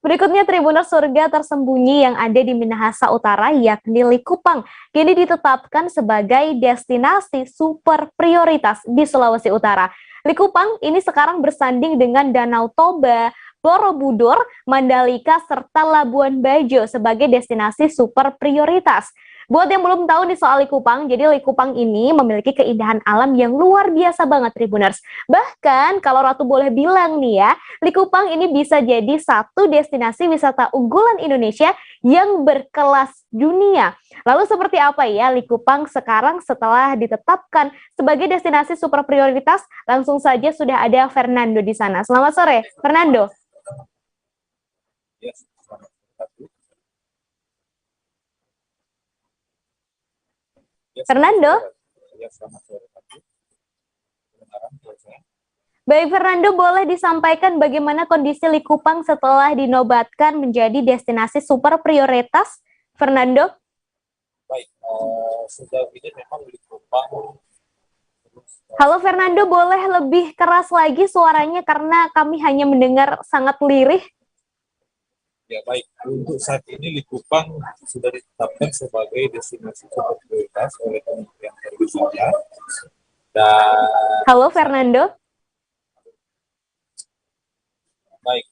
Berikutnya Tribuners, surga tersembunyi yang ada di Minahasa Utara yakni Likupang kini ditetapkan sebagai destinasi super prioritas di Sulawesi Utara. Likupang ini sekarang bersanding dengan Danau Toba, Borobudur, Mandalika, serta Labuan Bajo sebagai destinasi super prioritas. Buat yang belum tahu nih soal Likupang, jadi Likupang ini memiliki keindahan alam yang luar biasa banget Tribuners. Bahkan kalau Ratu boleh bilang nih ya, Likupang ini bisa jadi satu destinasi wisata unggulan Indonesia yang berkelas dunia. Lalu seperti apa ya Likupang sekarang setelah ditetapkan sebagai destinasi super prioritas? Langsung saja sudah ada Fernando di sana. Selamat sore, Fernando. Fernando? Baik Fernando, boleh disampaikan bagaimana kondisi Likupang setelah dinobatkan menjadi destinasi super prioritas, Fernando? Baik, sejauh ini memang Likupang. Halo Fernando, boleh lebih keras lagi suaranya karena kami hanya mendengar sangat lirih. Ya baik, untuk saat ini Likupang sudah ditetapkan sebagai destinasi super prioritas oleh Kementerian Pariwisata. Dan halo Fernando. Baik,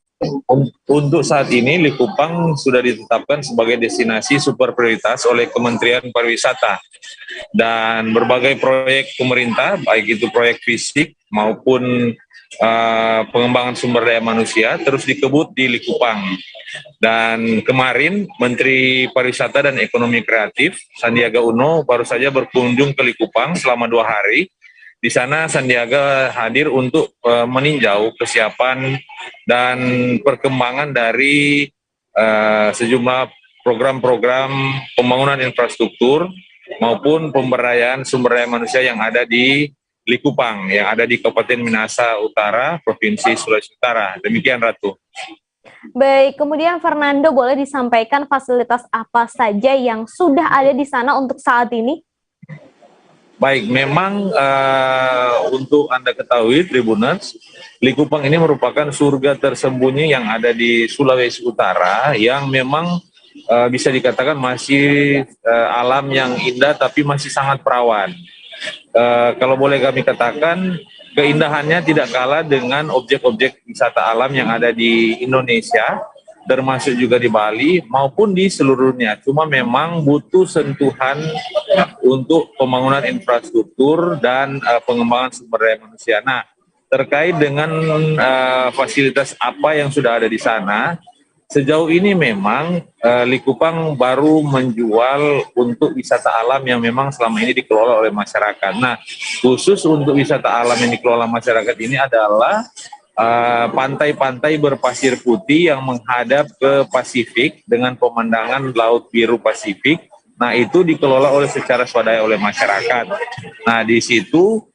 untuk saat ini Likupang sudah ditetapkan sebagai destinasi super prioritas oleh Kementerian Pariwisata. Dan berbagai proyek pemerintah, baik itu proyek fisik maupun pengembangan sumber daya manusia terus dikebut di Likupang. Dan kemarin Menteri Pariwisata dan Ekonomi Kreatif Sandiaga Uno baru saja berkunjung ke Likupang selama 2 hari. Di sana Sandiaga hadir untuk meninjau kesiapan dan perkembangan dari sejumlah program-program pembangunan infrastruktur maupun pemberdayaan sumber daya manusia yang ada di Likupang, yang ada di Kabupaten Minahasa Utara, Provinsi Sulawesi Utara. Demikian Ratu. Baik, kemudian Fernando boleh disampaikan fasilitas apa saja yang sudah ada di sana untuk saat ini? Baik, memang untuk Anda ketahui Tribuners, Likupang ini merupakan surga tersembunyi yang ada di Sulawesi Utara yang memang bisa dikatakan masih alam yang indah tapi masih sangat perawan. Kalau boleh kami katakan, keindahannya tidak kalah dengan objek-objek wisata alam yang ada di Indonesia, termasuk juga di Bali maupun di seluruh dunia. Cuma memang butuh sentuhan untuk pembangunan infrastruktur dan pengembangan sumber daya manusia. Nah, terkait dengan fasilitas apa yang sudah ada di sana, sejauh ini memang Likupang baru menjual untuk wisata alam yang memang selama ini dikelola oleh masyarakat. Nah, khusus untuk wisata alam yang dikelola masyarakat ini adalah pantai-pantai berpasir putih yang menghadap ke Pasifik dengan pemandangan Laut Biru Pasifik. Nah, itu dikelola secara swadaya oleh masyarakat. Nah, di situ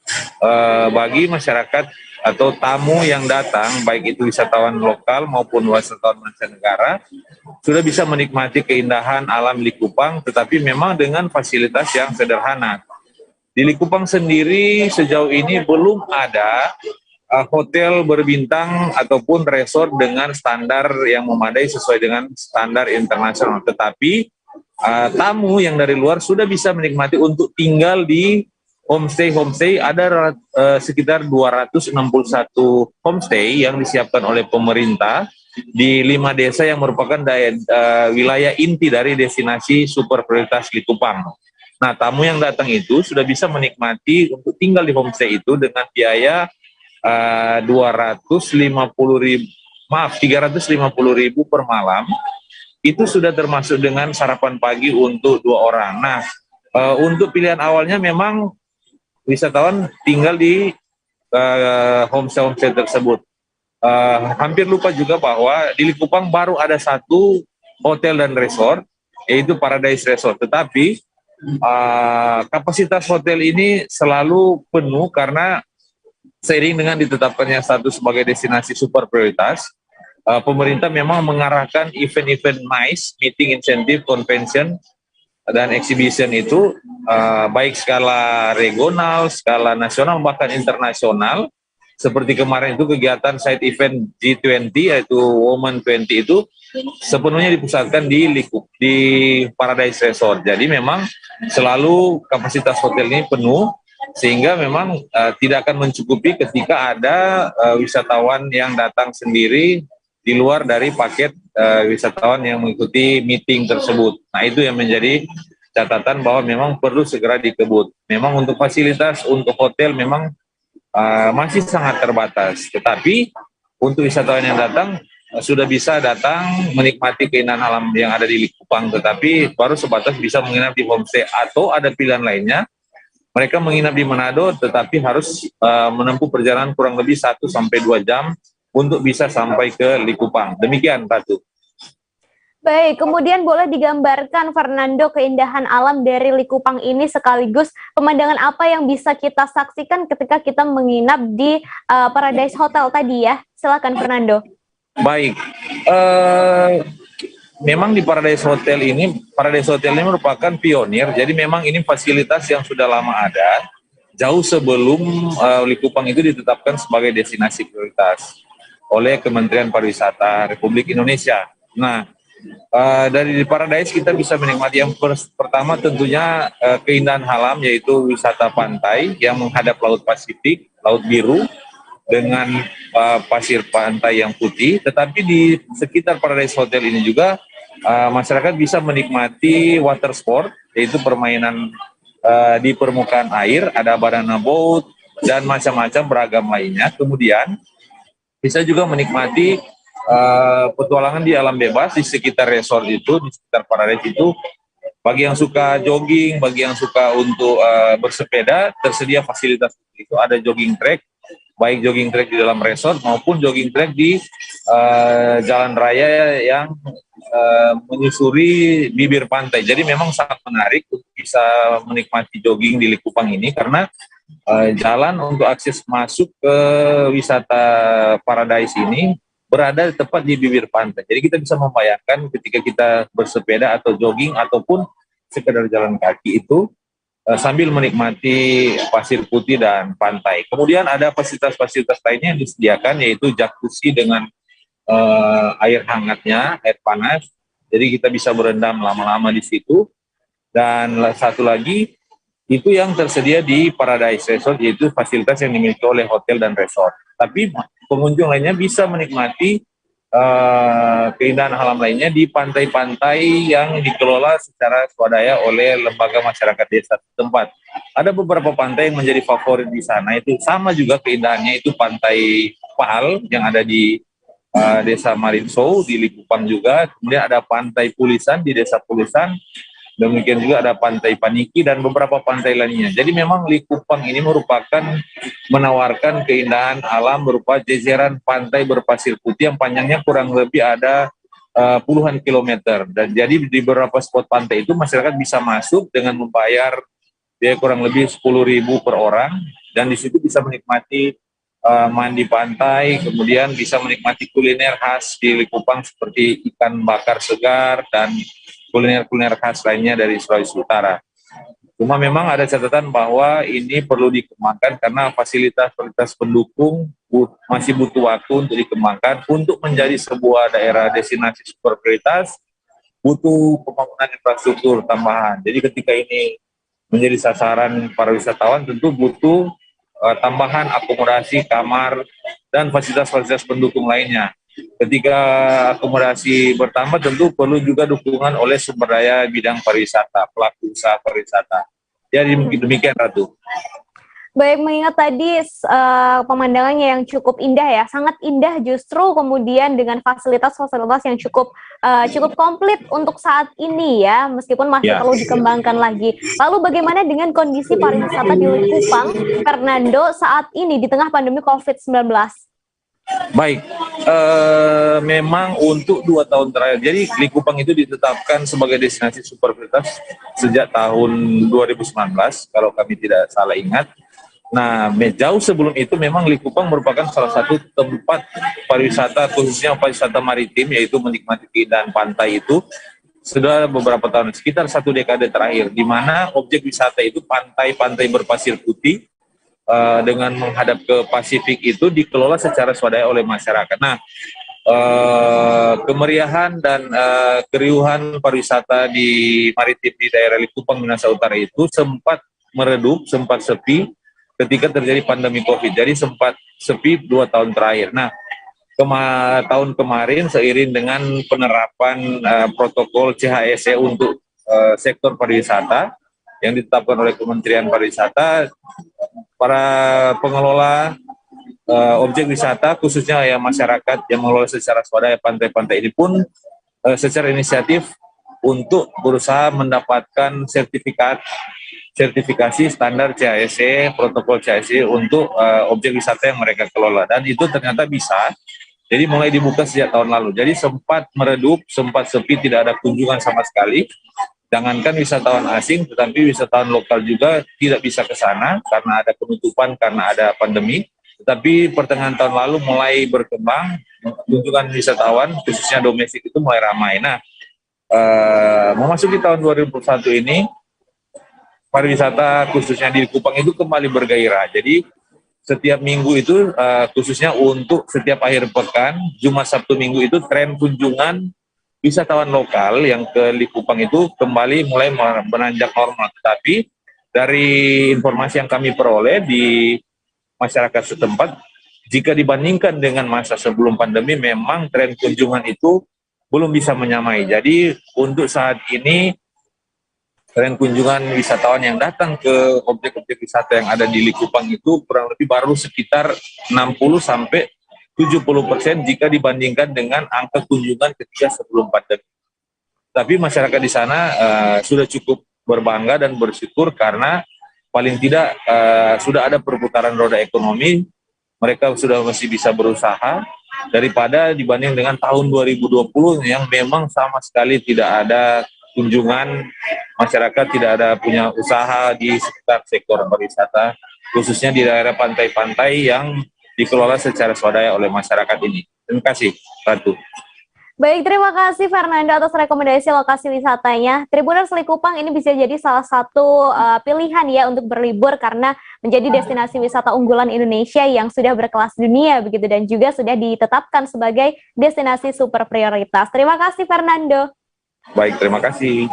bagi masyarakat atau tamu yang datang, baik itu wisatawan lokal maupun wisatawan mancanegara, sudah bisa menikmati keindahan alam Likupang, tetapi memang dengan fasilitas yang sederhana. Di Likupang sendiri sejauh ini belum ada hotel berbintang ataupun resort dengan standar yang memadai sesuai dengan standar internasional. Tetapi tamu yang dari luar sudah bisa menikmati untuk tinggal di homestay ada sekitar 261 homestay yang disiapkan oleh pemerintah di 5 desa yang merupakan wilayah inti dari destinasi super prioritas Likupang. Nah, tamu yang datang itu sudah bisa menikmati untuk tinggal di homestay itu dengan biaya 350.000 per malam itu sudah termasuk dengan sarapan pagi untuk 2 orang. Nah, untuk pilihan awalnya memang wisatawan tinggal di homestay tersebut. Hampir lupa juga bahwa di Likupang baru ada 1 hotel dan resort, yaitu Paradise Resort. Tetapi kapasitas hotel ini selalu penuh karena seiring dengan ditetapkannya status sebagai destinasi super prioritas, pemerintah memang mengarahkan event-event MICE, meeting, incentive, convention, dan exhibition itu baik skala regional, skala nasional, bahkan internasional. Seperti kemarin itu kegiatan side event G20 yaitu Women 20 itu sepenuhnya dipusatkan di Paradise Resort. Jadi memang selalu kapasitas hotel ini penuh sehingga memang tidak akan mencukupi ketika ada wisatawan yang datang sendiri di luar dari paket wisatawan yang mengikuti meeting tersebut. Nah, itu yang menjadi catatan bahwa memang perlu segera dikebut. Memang untuk fasilitas untuk hotel memang masih sangat terbatas. Tetapi untuk wisatawan yang datang sudah bisa datang menikmati keindahan alam yang ada di Likupang, tetapi baru sebatas bisa menginap di homestay atau ada pilihan lainnya. Mereka menginap di Manado, tetapi harus menempuh perjalanan kurang lebih 1 sampai 2 jam untuk bisa sampai ke Likupang. Demikian, Ratu. Baik, kemudian boleh digambarkan Fernando keindahan alam dari Likupang ini sekaligus pemandangan apa yang bisa kita saksikan ketika kita menginap di Paradise Hotel tadi ya. Silakan Fernando. Baik, memang di Paradise Hotel ini merupakan pionir, jadi memang ini fasilitas yang sudah lama ada, jauh sebelum Likupang itu ditetapkan sebagai destinasi prioritas oleh Kementerian Pariwisata Republik Indonesia. Nah, dari Paradise kita bisa menikmati yang pertama tentunya keindahan alam, yaitu wisata pantai yang menghadap Laut Pasifik, Laut Biru, dengan pasir pantai yang putih. Tetapi di sekitar Paradise Hotel ini juga masyarakat bisa menikmati water sport, yaitu permainan di permukaan air, ada banana boat, dan macam-macam beragam lainnya. Kemudian bisa juga menikmati petualangan di alam bebas di sekitar resort itu, di sekitar Paradise itu. Bagi yang suka jogging, bagi yang suka untuk bersepeda, tersedia fasilitas itu. Ada jogging track, baik jogging track di dalam resort maupun jogging track di jalan raya yang menyusuri bibir pantai. Jadi memang sangat menarik untuk bisa menikmati jogging di Likupang ini karena jalan untuk akses masuk ke wisata Paradise ini berada tepat di bibir pantai. Jadi kita bisa membayangkan ketika kita bersepeda atau jogging ataupun sekedar jalan kaki itu sambil menikmati pasir putih dan pantai. Kemudian ada fasilitas-fasilitas lainnya yang disediakan, yaitu jacuzzi dengan air hangatnya, air panas. Jadi kita bisa berendam lama-lama di situ. Dan satu lagi, itu yang tersedia di Paradise Resort, yaitu fasilitas yang dimiliki oleh hotel dan resort. Tapi pengunjung lainnya bisa menikmati keindahan alam lainnya di pantai-pantai yang dikelola secara swadaya oleh lembaga masyarakat desa setempat. Ada beberapa pantai yang menjadi favorit di sana, itu sama juga keindahannya, itu Pantai Pahal yang ada di Desa Marinso di Likupang juga. Kemudian ada Pantai Pulisan di Desa Pulisan. Demikian juga ada Pantai Paniki dan beberapa pantai lainnya. Jadi memang Likupang ini menawarkan keindahan alam berupa jajaran pantai berpasir putih yang panjangnya kurang lebih ada puluhan kilometer. Dan jadi di beberapa spot pantai itu masyarakat bisa masuk dengan membayar biaya kurang lebih 10.000 per orang, dan di situ bisa menikmati mandi pantai, kemudian bisa menikmati kuliner khas di Likupang seperti ikan bakar segar dan kuliner-kuliner khas lainnya dari Sulawesi Utara. Cuma memang ada catatan bahwa ini perlu dikembangkan karena fasilitas-fasilitas pendukung masih butuh waktu untuk dikembangkan. Untuk menjadi sebuah daerah destinasi super prioritas, butuh pembangunan infrastruktur tambahan. Jadi ketika ini menjadi sasaran para wisatawan, tentu butuh tambahan akomodasi, kamar, dan fasilitas-fasilitas pendukung lainnya. Ketika akomodasi bertambah, tentu perlu juga dukungan oleh sumber daya bidang pariwisata, pelaku usaha pariwisata. Jadi demikian, Ratu. Baik, mengingat tadi pemandangannya yang cukup indah ya, sangat indah justru kemudian dengan fasilitas-fasilitas yang cukup komplit untuk saat ini ya, meskipun masih perlu dikembangkan lagi. Lalu bagaimana dengan kondisi pariwisata di Likupang, Fernando, saat ini di tengah pandemi COVID-19? Baik, memang untuk 2 tahun terakhir, jadi Likupang itu ditetapkan sebagai destinasi super prioritas sejak tahun 2019, kalau kami tidak salah ingat. Nah, jauh sebelum itu memang Likupang merupakan salah satu tempat pariwisata, khususnya pariwisata maritim, yaitu menikmati keindahan pantai itu sudah beberapa tahun, sekitar 1 dekade terakhir, di mana objek wisata itu pantai-pantai berpasir putih dengan menghadap ke Pasifik itu dikelola secara swadaya oleh masyarakat. Nah, kemeriahan dan keriuhan pariwisata di maritim di daerah Likupang, Minahasa Utara itu sempat meredup, sempat sepi ketika terjadi pandemi COVID. Jadi sempat sepi 2 tahun terakhir. Nah, tahun kemarin seiring dengan penerapan protokol CHSE untuk sektor pariwisata yang ditetapkan oleh Kementerian Pariwisata, para pengelola objek wisata khususnya ya masyarakat yang mengelola secara swadaya pantai-pantai ini pun secara inisiatif untuk berusaha mendapatkan sertifikasi standar CHSE, protokol CHSE untuk objek wisata yang mereka kelola, dan itu ternyata bisa. Jadi mulai dibuka sejak tahun lalu. Jadi sempat meredup, sempat sepi, tidak ada kunjungan sama sekali. Jangankan wisatawan asing, tetapi wisatawan lokal juga tidak bisa ke sana karena ada penutupan, karena ada pandemi. Tetapi pertengahan tahun lalu mulai berkembang, kunjungan wisatawan khususnya domestik itu mulai ramai. Nah, memasuki tahun 2021 ini, pariwisata khususnya di Likupang itu kembali bergairah. Jadi setiap minggu itu khususnya untuk setiap akhir pekan, Jumat, Sabtu, Minggu itu tren kunjungan wisatawan lokal yang ke Likupang itu kembali mulai menanjak normal. Tetapi dari informasi yang kami peroleh di masyarakat setempat, jika dibandingkan dengan masa sebelum pandemi, memang tren kunjungan itu belum bisa menyamai. Jadi untuk saat ini tren kunjungan wisatawan yang datang ke objek-objek wisata yang ada di Likupang itu kurang lebih baru sekitar 60-70% jika dibandingkan dengan angka kunjungan ketika sebelum pandemi. Tapi masyarakat di sana sudah cukup berbangga dan bersyukur karena paling tidak sudah ada perputaran roda ekonomi, mereka sudah masih bisa berusaha daripada dibanding dengan tahun 2020 yang memang sama sekali tidak ada kunjungan, masyarakat tidak ada punya usaha di sekitar sektor pariwisata, khususnya di daerah pantai-pantai yang dikelola secara swadaya oleh masyarakat ini. Terima kasih, Ratu. Baik, terima kasih Fernando atas rekomendasi lokasi wisatanya. Tribuners Likupang ini bisa jadi salah satu pilihan ya untuk berlibur karena menjadi destinasi wisata unggulan Indonesia yang sudah berkelas dunia begitu, dan juga sudah ditetapkan sebagai destinasi super prioritas. Terima kasih Fernando. Baik, terima kasih.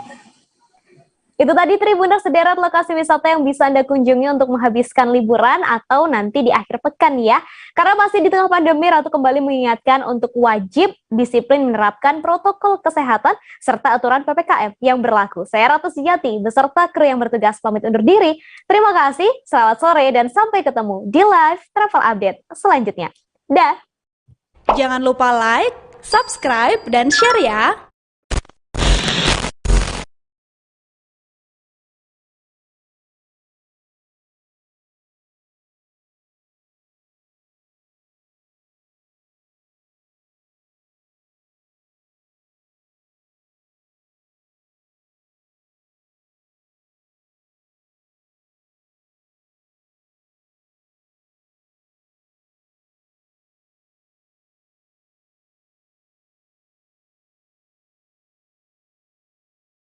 Itu tadi Tribuners sederet lokasi wisata yang bisa Anda kunjungi untuk menghabiskan liburan atau nanti di akhir pekan ya. Karena masih di tengah pandemi, Ratu kembali mengingatkan untuk wajib disiplin menerapkan protokol kesehatan serta aturan PPKM yang berlaku. Saya Ratu Sejati beserta kru yang bertugas pamit undur diri. Terima kasih, selamat sore dan sampai ketemu di live travel update selanjutnya. Dah. Jangan lupa like, subscribe, dan share ya.